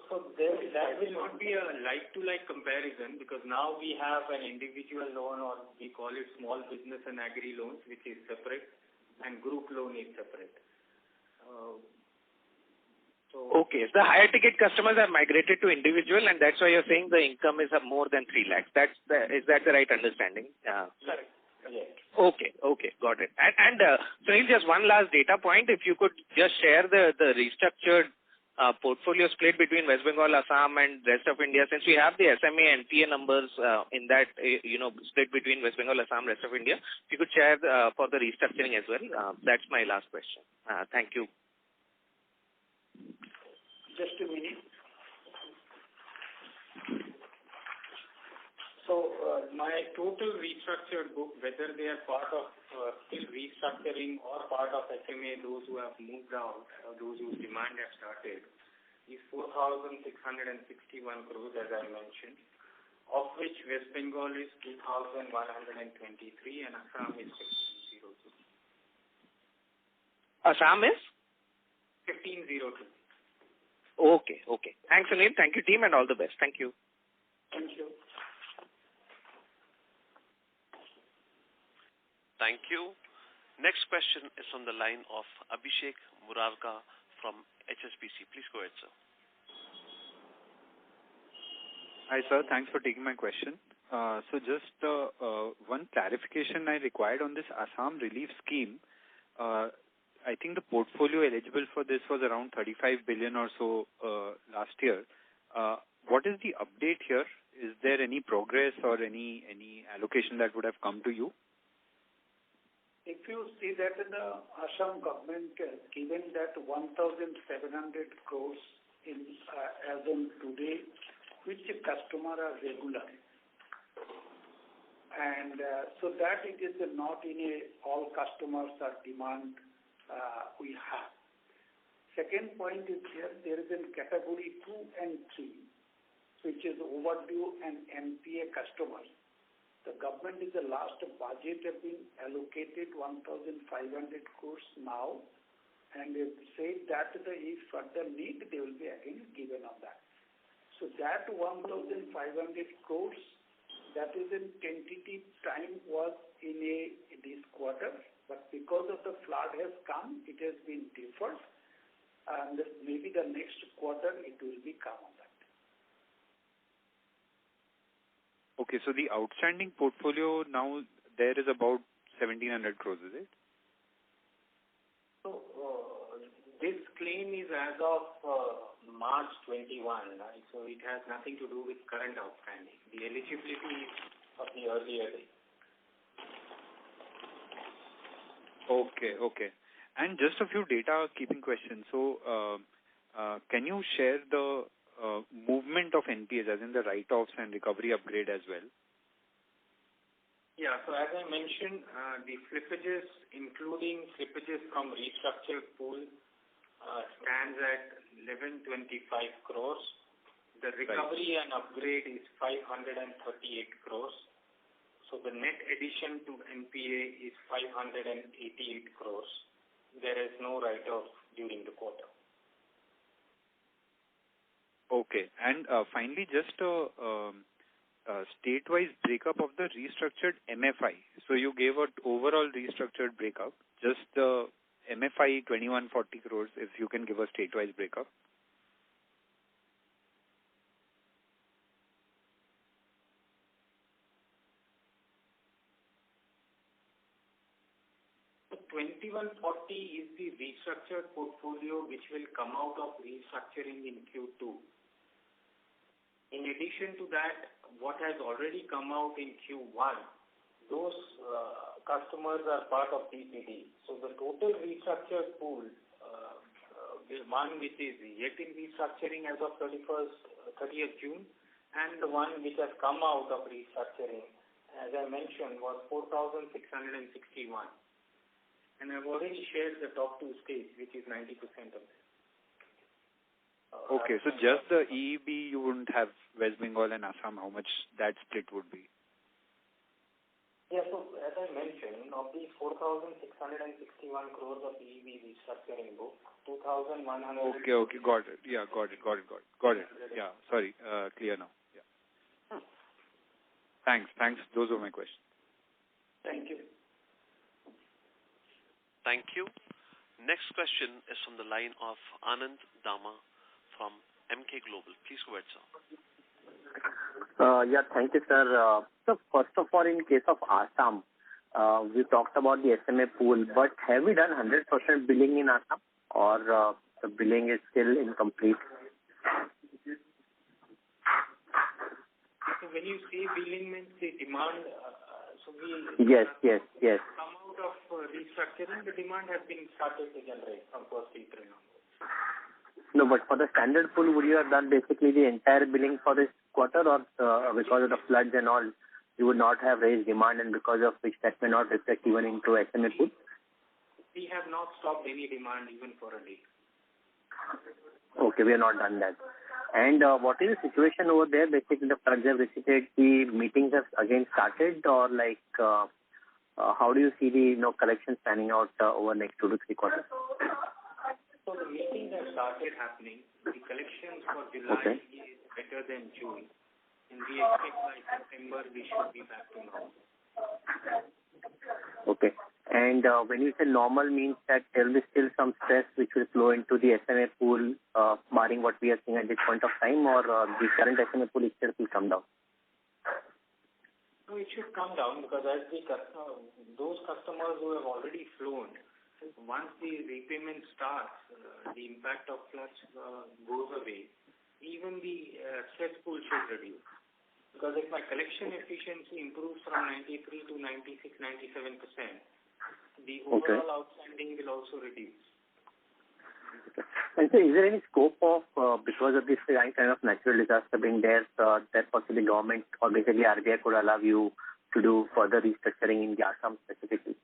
so that will not be a like-to-like comparison, because now we have an individual loan, or we call it small business and agri loans, which is separate, and group loan is separate. Okay, so the higher ticket customers have migrated to individual, and that's why you're saying the income is more than 3 lakhs. Is that the right understanding? Correct. Yes. Okay, got it. And Sunil, just one last data point. If you could just share the restructured portfolio split between West Bengal, Assam, and rest of India, since we have the SMA NPA numbers in that, split between West Bengal, Assam, rest of India. If you could share for the restructuring as well. That's my last question. Thank you. Just a minute. So, my total restructured book, whether they are part of still restructuring or part of SMA, those who have moved out, those whose demand have started, is 4,661 crores, as I mentioned, of which West Bengal is 2,123 and Assam is 1,502. Assam is? 1,502. Okay. Thanks, Sunil. Thank you, team, and all the best. Thank you. thank you. Thank you. Next question is on the line of Abhishek Murarka from HSBC. Please go ahead, sir. Hi, sir. Thanks for taking my question. So just one clarification I required on this Assam relief scheme. I think the portfolio eligible for this was around 35 billion or so last year. What is the update here? Is there any progress or any allocation that would have come to you? If you see that the Assam government given that 1,700 crores as on today, which customer are regular. And so that it is not in all customers are demand we have. Second point is here, there is in category 2 and 3, which is overdue and NPA customers. The government in the last budget have been allocated 1,500 crores now, and they said that if further need, they will be again given on that. So that 1,500 crores, that is in tentative time was in this quarter, but because of the flood has come, it has been deferred, and maybe the next quarter it will be come on that. Okay, so the outstanding portfolio now there is about 1,700 crores, is it? So this claim is as of March 21, right? So it has nothing to do with current outstanding. The eligibility is of the earlier day. Okay. And just a few data keeping questions. So can you share the movement of NPAs, as in the write-offs and recovery upgrade as well? Yeah, so as I mentioned, the slippages, including slippages from restructured pool, stands at 1125 crores. The recovery and upgrade is 538 crores. So the net addition to NPA is 588 crores. There is no write-off during the quarter. Okay. And finally, just a state-wise breakup of the restructured MFI. So you gave an overall restructured breakup. Just the MFI 2140 crores, if you can give a state-wise breakup. So 2140 is the restructured portfolio which will come out of restructuring in Q2. In addition to that, what has already come out in Q1, those customers are part of TPD. So the total restructured pool, the one which is yet in restructuring as of 30th June, and the one which has come out of restructuring as I mentioned, was 4,661. And I've already shared the top two states, which is 90% of this. Okay, so just the EEB, you wouldn't have West Bengal and Assam, how much that split would be? Yeah, so as I mentioned, of these 4,661 crores of EEB restructuring book, 2,100... Okay, got it. Yeah, got it. Yeah, sorry, clear now. Yeah. Thanks. Those were my questions. Thank you. Thank you. Next question is from the line of Anand Dama from MK Global. Please go ahead, sir. Yeah, thank you, sir. So first of all, in case of Assam, we talked about the SMA pool, but have we done 100% billing in Assam, or the billing is still incomplete? So when you say billing means the demand, Yes. Come out of restructuring, the demand has been started to generate from 1st April onwards. No, but for the standard pool, would you have done basically the entire billing for this quarter, or because of the floods and all, you would not have raised demand, and because of which that may not reflect even into SMA pool? We have not stopped any demand even for a day. Okay, we have not done that. And what is the situation over there? Basically, the floods have receded, the meetings have again started, or like how do you see the collections panning out over next 2 to 3 quarters? So the meetings have started happening. The collections for July is better than June, and we expect by September we should be back to normal. Okay. And when you say normal, means that there will be still some stress which will flow into the SMA pool, barring what we are seeing at this point of time, or the current SMA pool itself will come down? No, it should come down, because as those customers who have already flown, once the repayment starts, the impact of floods goes away. Even the stress pool should reduce. Because if my collection efficiency improves from 93 to 96, 97%, the overall outstanding will also reduce. Okay. And so is there any scope of, because of this kind of natural disaster being there, that possibly government or basically RBI could allow you to do further restructuring in the Assam specifically?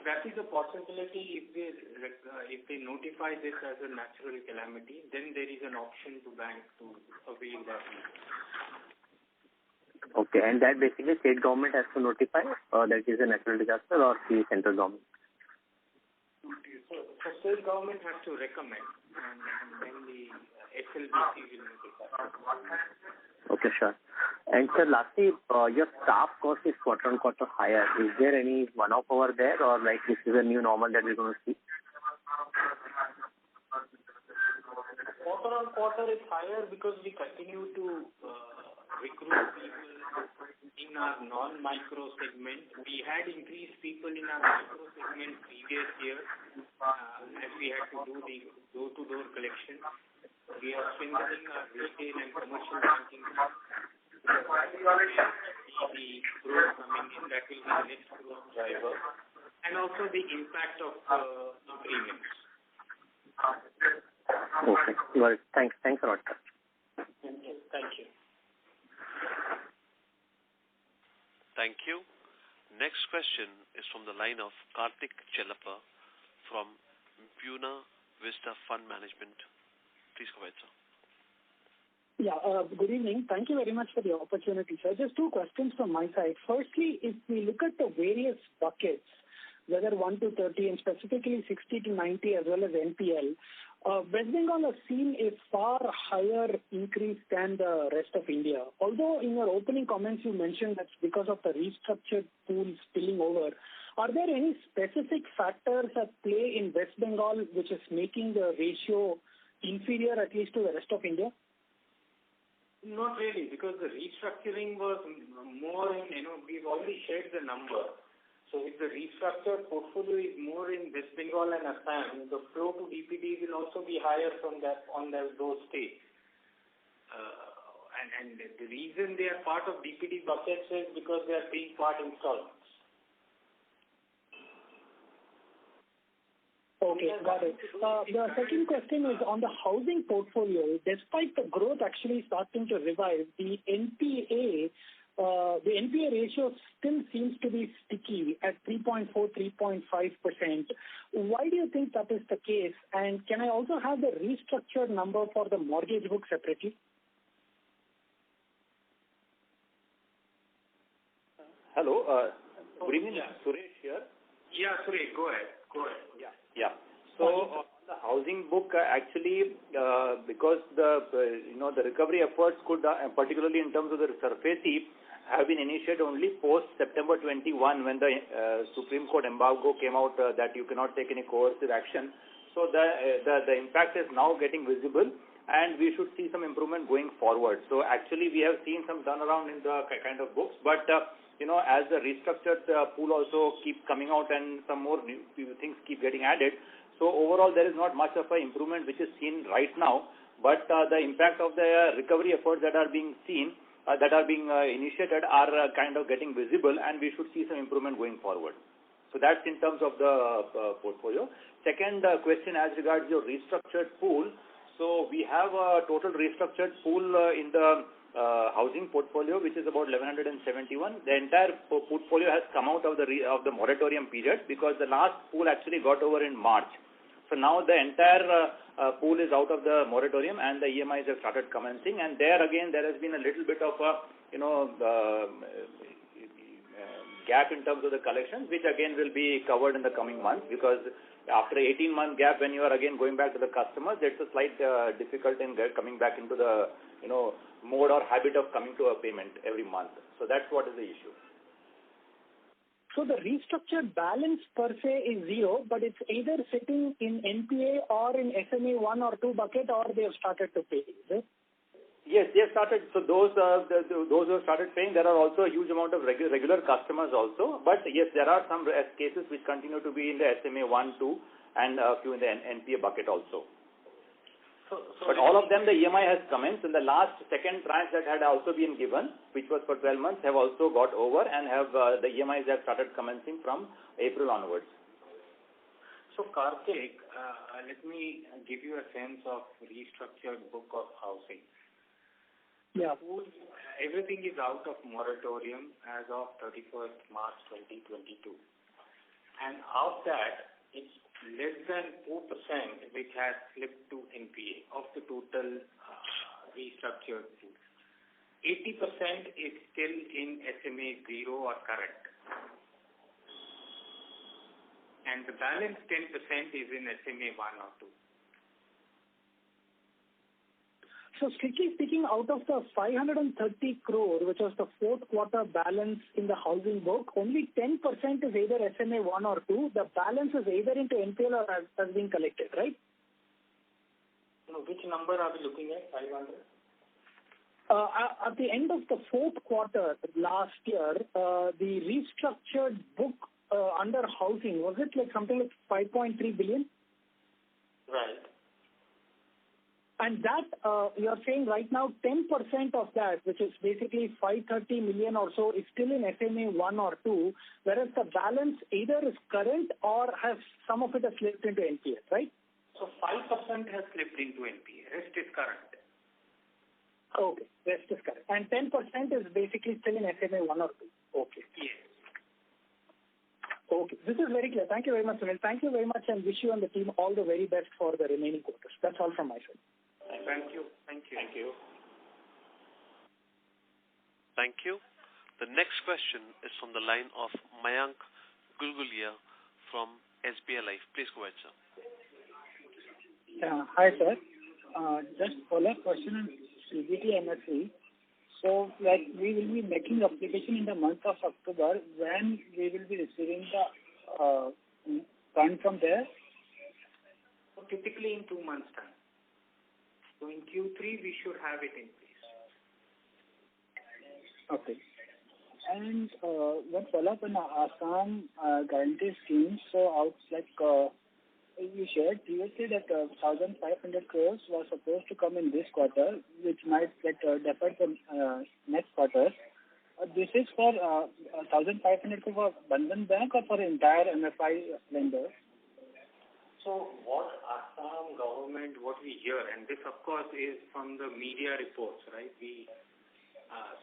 That is a possibility. If they notify this as a natural calamity, then there is an option to bank to avail that. Okay, and that basically state government has to notify that is a natural disaster, or the central government? So state government has to recommend, and then the SLBC will notify. Okay, sure. And sir, lastly, your staff cost is quarter-on-quarter higher. Is there any one-off over there, or like this is a new normal that we're going to see? Quarter-on-quarter is higher because we continue to recruit people in our non-micro segment. We had increased people in our micro segment previous year as we had to do the door-to-door collection. We are strengthening our retail and commercial banking. The growth coming in, that will be the next growth driver. And also the impact of increments. Okay, got it. Thanks a lot, sir. Thank you. Thank you. Next question is from the line of Karthik Chellappa from Buena Vista Fund Management. Please go ahead, sir. Yeah, good evening. Thank you very much for the opportunity, sir. Just 2 questions from my side. Firstly, if we look at the various buckets, whether 1 to 30 and specifically 60 to 90 as well as NPL, West Bengal has seen a far higher increase than the rest of India. Although in your opening comments you mentioned that's because of the restructured pool spilling over, are there any specific factors at play in West Bengal which is making the ratio inferior at least to the rest of India? Not really, because the restructuring was more in, we've already shared the number. So if the restructured portfolio is more in West Bengal and Assam, the flow to DPD will also be higher from that on those states. And the reason they are part of DPD buckets is because they are paying part installments. Okay, got it. The second question is on the housing portfolio. Despite the growth actually starting to revive, the NPA the NPA ratio still seems to be sticky at 3.4, 3.5%. Why do you think that is the case? And can I also have the restructured number for the mortgage book separately? Hello. Good evening. Suresh here. Yeah, Suresh, go ahead. Yeah. So on the housing book, actually, because the recovery efforts could, particularly in terms of the SARFAESI, have been initiated only post September 21 when the Supreme Court embargo came out that you cannot take any coercive action. So the impact is now getting visible, and we should see some improvement going forward. So actually, we have seen some turnaround in the kind of books, but as the restructured pool also keeps coming out and some more new things keep getting added, so overall there is not much of an improvement which is seen right now, but the impact of the recovery efforts that are being seen, that are being initiated are kind of getting visible, and we should see some improvement going forward. So that's in terms of the portfolio. Second question as regards your restructured pool. So we have a total restructured pool in the housing portfolio, which is about 1171. The entire portfolio has come out of the moratorium period because the last pool actually got over in March. So now the entire pool is out of the moratorium and the EMIs have started commencing. And there again, there has been a little bit of a gap in terms of the collections, which again will be covered in the coming months, because after 18-month gap, when you are again going back to the customers, there's a slight difficulty in coming back into the mode or habit of coming to a payment every month. So that's what is the issue. So the restructured balance per se is zero, but it's either sitting in NPA or in SMA 1 or 2 bucket, or they have started to pay, is it? Yes, they have started. So those who have started paying, there are also a huge amount of regular customers also. But yes, there are some cases which continue to be in the SMA 1, 2, and a few in the NPA bucket also. But all of them, the EMI has commenced, and the last second tranche that had also been given, which was for 12 months, have also got over, and have the EMIs have started commencing from April onwards. So Karthik, let me give you a sense of restructured book of housing. Yeah. Everything is out of moratorium as of 31st March 2022. And of that, it's less than 4% which has slipped to NPA of the total restructured pool. 80% is still in SMA 0 or current. And the balance 10% is in SMA 1 or 2. So strictly speaking, out of the 530 crore, which was the fourth quarter balance in the housing book, only 10% is either SMA 1 or 2. The balance is either into NPL or has been collected, right? No, which number are we looking at? 500? At the end of the fourth quarter last year, the restructured book under housing, was it like something like 5.3 billion? Right. And that, you are saying right now 10% of that, which is basically 530 million or so, is still in SMA 1 or 2, whereas the balance either is current or has some of it has slipped into NPA, right? So 5% has slipped into NPA. Rest is current. Okay, rest is current. And 10% is basically still in SMA 1 or 2. Okay. Yes. Okay, this is very clear. Thank you very much, Sunil. Thank you very much, and wish you and the team all the very best for the remaining quarters. That's all from my side. Thank you. Thank you. Thank you. Thank you. The next question is from the line of Mayank Gulgulia from SBI Life. Please go ahead, sir. Yeah, hi, sir. Just follow-up question on CBT MSC. So, like, we will be making application in the month of October. When we will be receiving the fund from there? So typically in 2 months' time. So in Q3, we should have it in place. Okay. And one follow-up on Assam guarantee scheme. So, you shared previously that 1,500 crores was supposed to come in this quarter, which might get deferred from next quarter. This is for 1,500 crores for Bandhan Bank or for entire MFI lender? So what Assam government, what we hear, and this of course is from the media reports, right?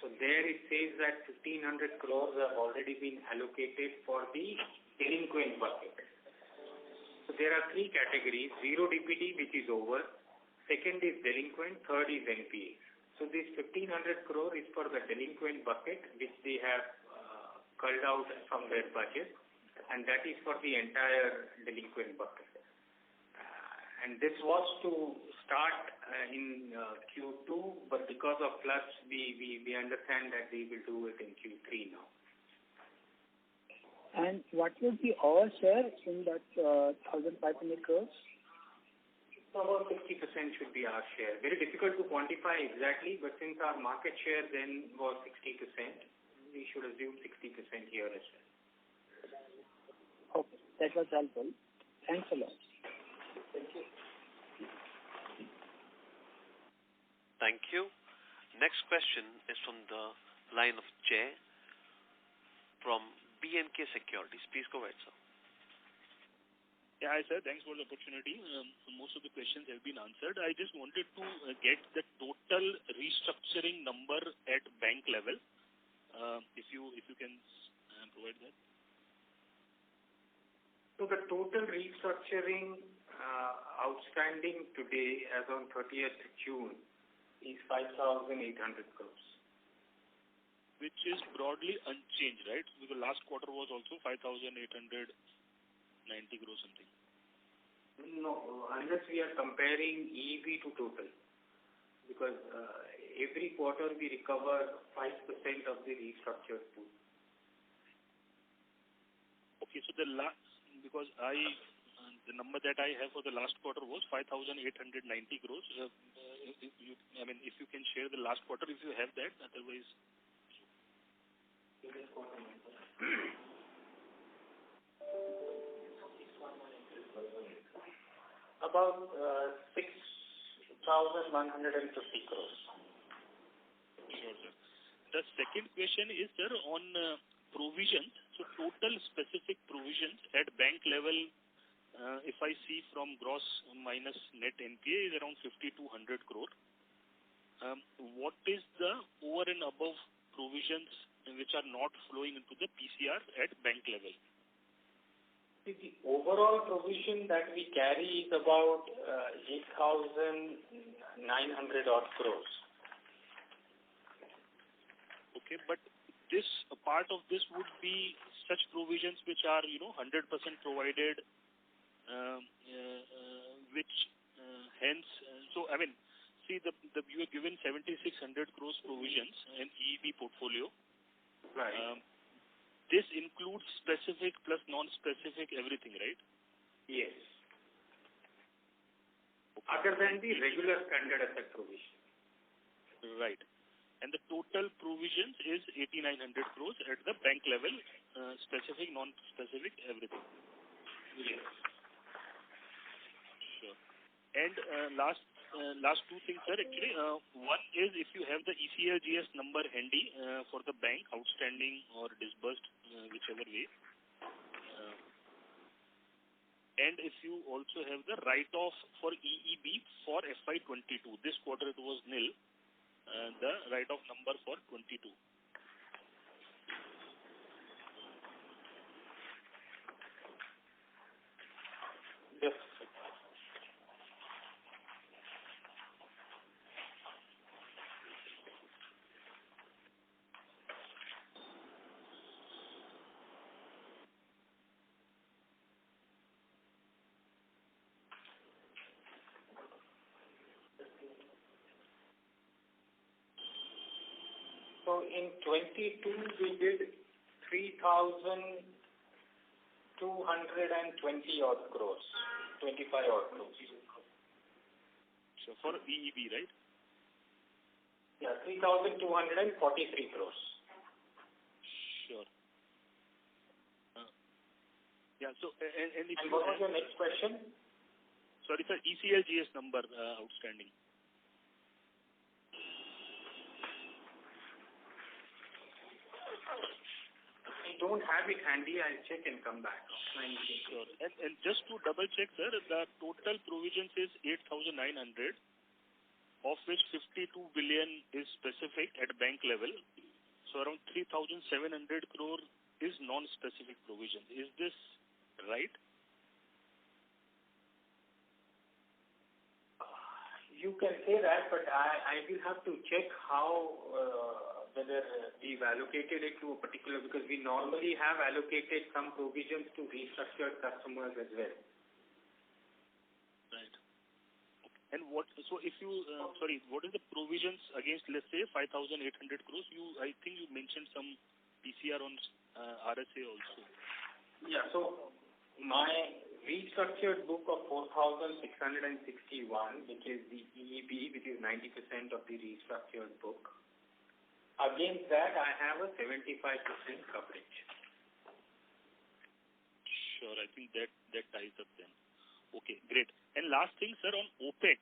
So there it says that 1,500 crores have already been allocated for the delinquent bucket. So there are three categories: zero DPD, which is over; second is delinquent; third is NPA. So this 1,500 crore is for the delinquent bucket, which they have culled out from their budget, and that is for the entire delinquent bucket. And this was to start in Q2, but because of floods, we understand that they will do it in Q3 now. And what would be our share in that 1,500 crores? So about 60% should be our share. Very difficult to quantify exactly, but since our market share then was 60%, we should assume 60% here as well. Okay, that was helpful. Thanks a lot. Thank you. Thank you. Next question is from the line of Jay from B&K Securities. Please go ahead, sir. Yeah, hi sir. Thanks for the opportunity. Most of the questions have been answered. I just wanted to get the total restructuring number at bank level. If you can provide that. So the total restructuring outstanding today, as on 30th June, is 5,800 crores. Which is broadly unchanged, right? Because last quarter was also 5,890 crores something. No, unless we are comparing EEB to total. Because every quarter we recover 5% of the restructured pool. Okay, so because the number that I have for the last quarter was 5,890 crores. If you can share the last quarter, if you have that, otherwise. About 6,150 crores. Sure, sir. The second question is, sir, on provisions. So total specific provisions at bank level, if I see from gross minus net NPA, is around 5,200 crore. What is the over and above provisions which are not flowing into the PCR at bank level? The overall provision that we carry is about 8,900 odd crores. Okay, but this part of this would be such provisions which are 100% provided, which hence see you are given 7,600 crores provisions in EEB portfolio. Right. This includes specific plus non-specific everything, right? Yes. Okay. Other than the regular standard asset provision. Right. And the total provisions is 8,900 crores at the bank level, specific, non-specific, everything. Yes. Sure. And last two things, sir, actually. One is if you have the ECLGS number handy for the bank, outstanding or disbursed, whichever way. And if you also have the write-off for EEB for FY22. This quarter it was nil. The write-off number for 22. Yes. So in 22 we did 3,220 odd crores, 25 odd crores. So for EEB, right? Yeah, 3,243 crores. Sure. Yeah. So and if what was your next question? Sorry, sir. ECLGS number outstanding. I don't have it handy. I'll check and come back. Sure. And just to double check, sir, the total provisions is 8,900. of which 52 billion is specific at bank level. So around 3,700 crore is non-specific provision. Is this right? You can say that, but I will have to check how whether we've allocated it to a particular, because we normally have allocated some provisions to restructured customers as well. Right. And what? So if you what is the provisions against, let's say, 5,800 crores? I think you mentioned some PCR on RSA also. Yeah. So my restructured book of 4,661, which is the EEB, which is 90% of the restructured book. Against that, I have a 75% coverage. Sure, I think that ties up then. Okay, great. And last thing, sir, on Opex.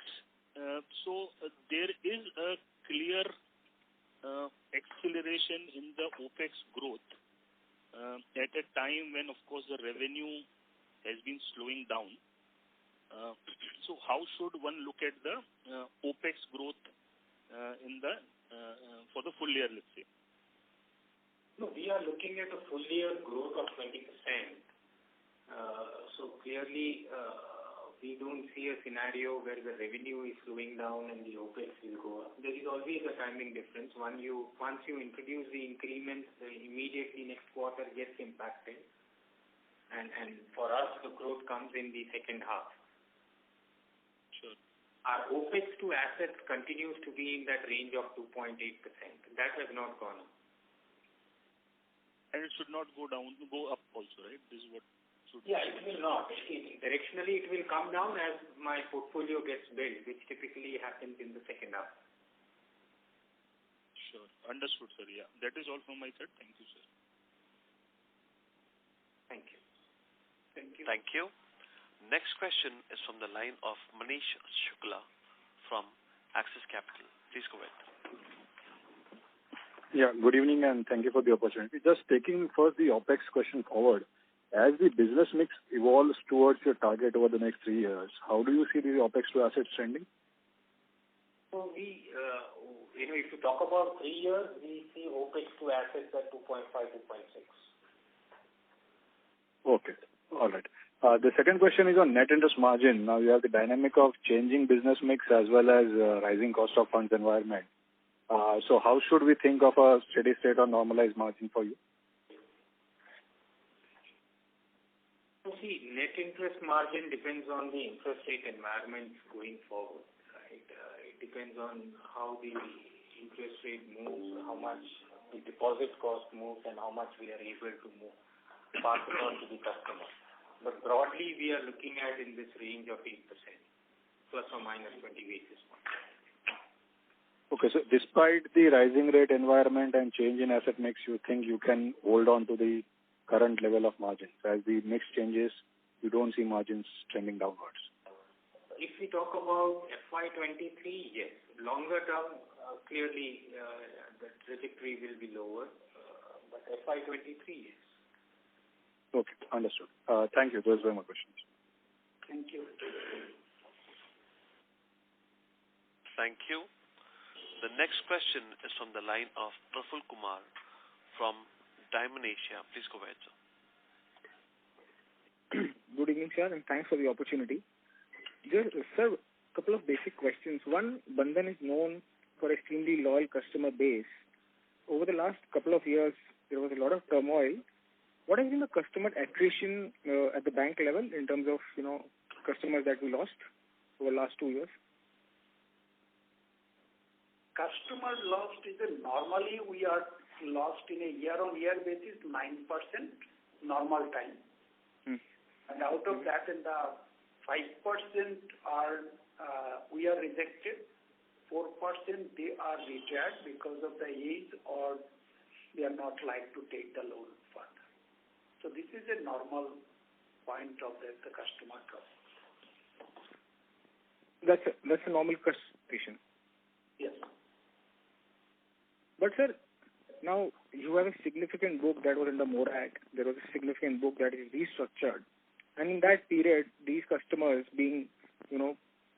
There is a clear acceleration in the Opex growth at a time when, of course, the revenue has been slowing down. So how should one look at the Opex growth for the full year, let's say? No, we are looking at a full year growth of 20%. So clearly, we don't see a scenario where the revenue is slowing down and the Opex will go up. There is always a timing difference. Once you introduce the increments, immediately next quarter gets impacted. And for us, the growth comes in the second half. Sure. Our Opex to assets continues to be in that range of 2.8%. That has not gone up. And it should not go up also, right? This is what should. Yeah, it will not. Directionally, it will come down as my portfolio gets built, which typically happens in the second half. Sure. Understood, sir. Yeah. That is all from my side. Thank you, sir. Thank you. Thank you. Next question is from the line of Manish Shukla from Axis Capital. Please go ahead. Yeah, good evening and thank you for the opportunity. Just taking first the Opex question forward. As the business mix evolves towards your target over the next 3 years, how do you see the Opex to assets trending? So we, if you talk about 3 years, we see Opex to assets at 2.5, 2.6. Okay. All right. The second question is on net interest margin. Now you have the dynamic of changing business mix as well as rising cost of funds environment. So how should we think of a steady state or normalized margin for you? So see, net interest margin depends on the interest rate environment going forward. Right? It depends on how the interest rate moves, how much the deposit cost moves, and how much we are able to pass it on to the customer. But broadly, we are looking at in this range of 8%, plus or minus 20 basis points. Okay, so despite the rising rate environment and change in asset mix, you think you can hold on to the current level of margins. As the mix changes, you don't see margins trending downwards. If we talk about FY23, yes. Longer term, clearly the trajectory will be lower, but FY23, yes. Okay, understood. Thank you. Those were my questions. Thank you. Thank you. The next question is from the line of Praful Kumar from Diamond Asia. Please go ahead, sir. Good evening, sir, and thanks for the opportunity. Just, sir, a couple of basic questions. One, Bandhan is known for extremely loyal customer base. Over the last couple of years, there was a lot of turmoil. What has been the customer attrition at the bank level in terms of, customers that we lost over the last 2 years? Customer lost is normally we are lost in a year-on-year basis 9% normal time. And out of that, in the 5% we are rejected, 4% they are retired because of the age or they are not like to take the loan further. So this is a normal point of the customer trust. That's a normal situation. Yes. But sir, now you have a significant book that was in the moratorium. There was a significant book that is restructured. And in that period, these customers being,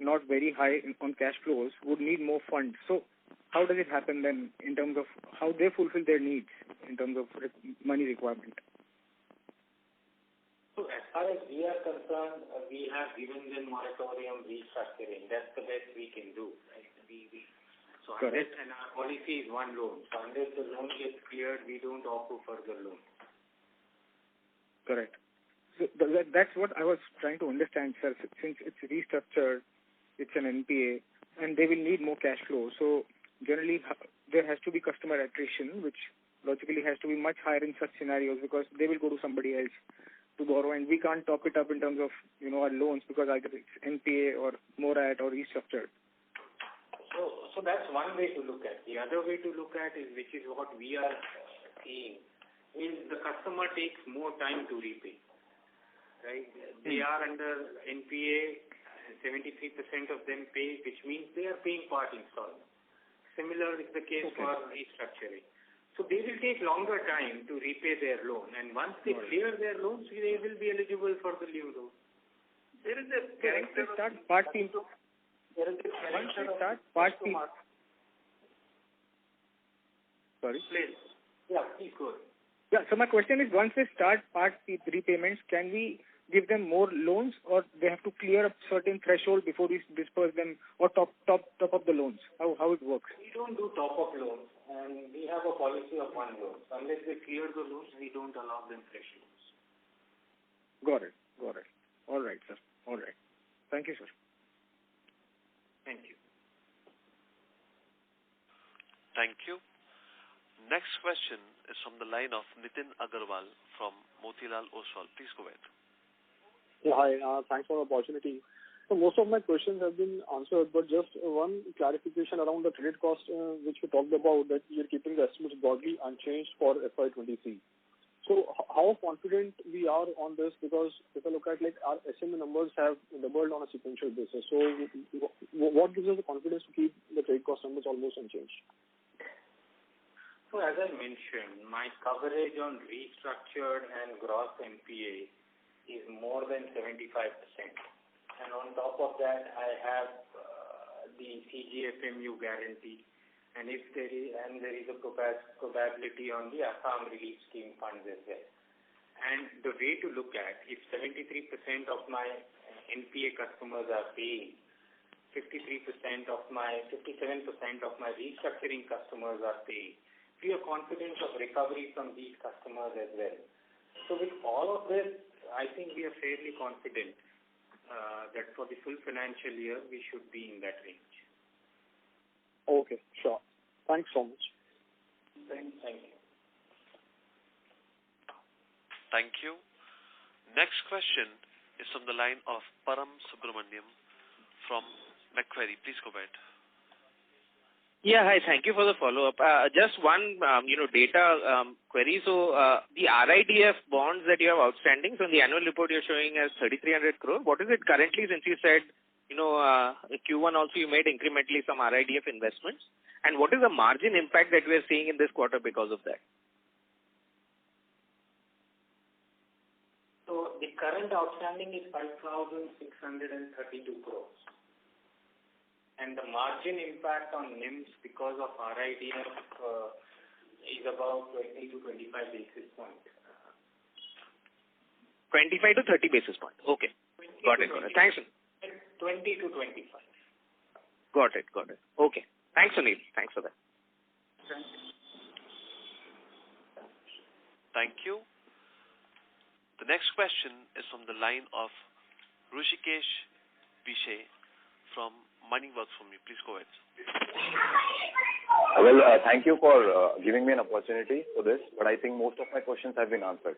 not very high on cash flows would need more funds. So how does it happen then in terms of how they fulfill their needs in terms of money requirement? So as far as we are concerned, we have given them moratorium restructuring. That's the best we can do. Right? So unless, and our policy is one loan. So unless the loan gets cleared, we don't offer further loans. Correct. So that's what I was trying to understand, sir. Since it's restructured, it's an NPA, and they will need more cash flow. So generally, there has to be customer attrition, which logically has to be much higher in such scenarios because they will go to somebody else to borrow, and we can't top it up in terms of our loans because either it's NPA or morat or restructured. So that's one way to look at. The other way to look at is, which is what we are seeing, is the customer takes more time to repay. Right? They are under NPA, 73% of them pay, which means they are paying part installment. Similar is the case for restructuring. So they will take longer time to repay their loan, and once they clear their loans, they will be eligible for the new loan. There is a character start part P. There is a character start part P. Sorry? Please. Yeah, please go ahead. Yeah, so my question is, once they start part P repayments, can we give them more loans, or they have to clear a certain threshold before we disperse them, or top up the loans? How it works? We don't do top up loans, and we have a policy of one loan. So unless they clear the loans, we don't allow them fresh loans. Got it. All right, sir. All right. Thank you, sir. Thank you. Thank you. Next question is from the line of Nitin Agarwal from Motilal Oswal. Please go ahead. Yeah, hi. Thanks for the opportunity. So most of my questions have been answered, but just one clarification around the credit cost, which we talked about, that you're keeping the estimates broadly unchanged for FY23. So how confident we are on this? Because if I look at our SMA numbers have doubled on a sequential basis. So what gives us the confidence to keep the credit cost numbers almost unchanged? So as I mentioned, my coverage on restructured and gross NPA is more than 75%. And on top of that, I have the CGFMU guarantee. And if there is a probability on the Assam Relief Scheme funds as well. And the way to look at, if 73% of my NPA customers are paying, 57% of my restructuring customers are paying, we are confident of recovery from these customers as well. So with all of this, I think we are fairly confident that for the full financial year, we should be in that range. Okay, sure. Thanks so much. Thank you. Thank you. Next question is from the line of Param Subramaniam from Macquarie. Please go ahead. Yeah, hi. Thank you for the follow-up. Just one, data query. So the RIDF bonds that you have outstanding, so in the annual report you're showing as 3,300 crore. What is it currently, since you said, Q1 also you made incrementally some RIDF investments? And what is the margin impact that we are seeing in this quarter because of that? So the current outstanding is 5,632 crores. And the margin impact on NIMs because of RIDF is about 20 to 25 basis points. 25 to 30 basis points. Okay. Got it. Thanks. 20 to 25. Got it. Okay. Thanks, Sunil. Thanks for that. Thank you. The next question is from the line of Rishikesh Bishay from Money Works for Me. Please go ahead. Well, thank you for giving me an opportunity for this, but I think most of my questions have been answered.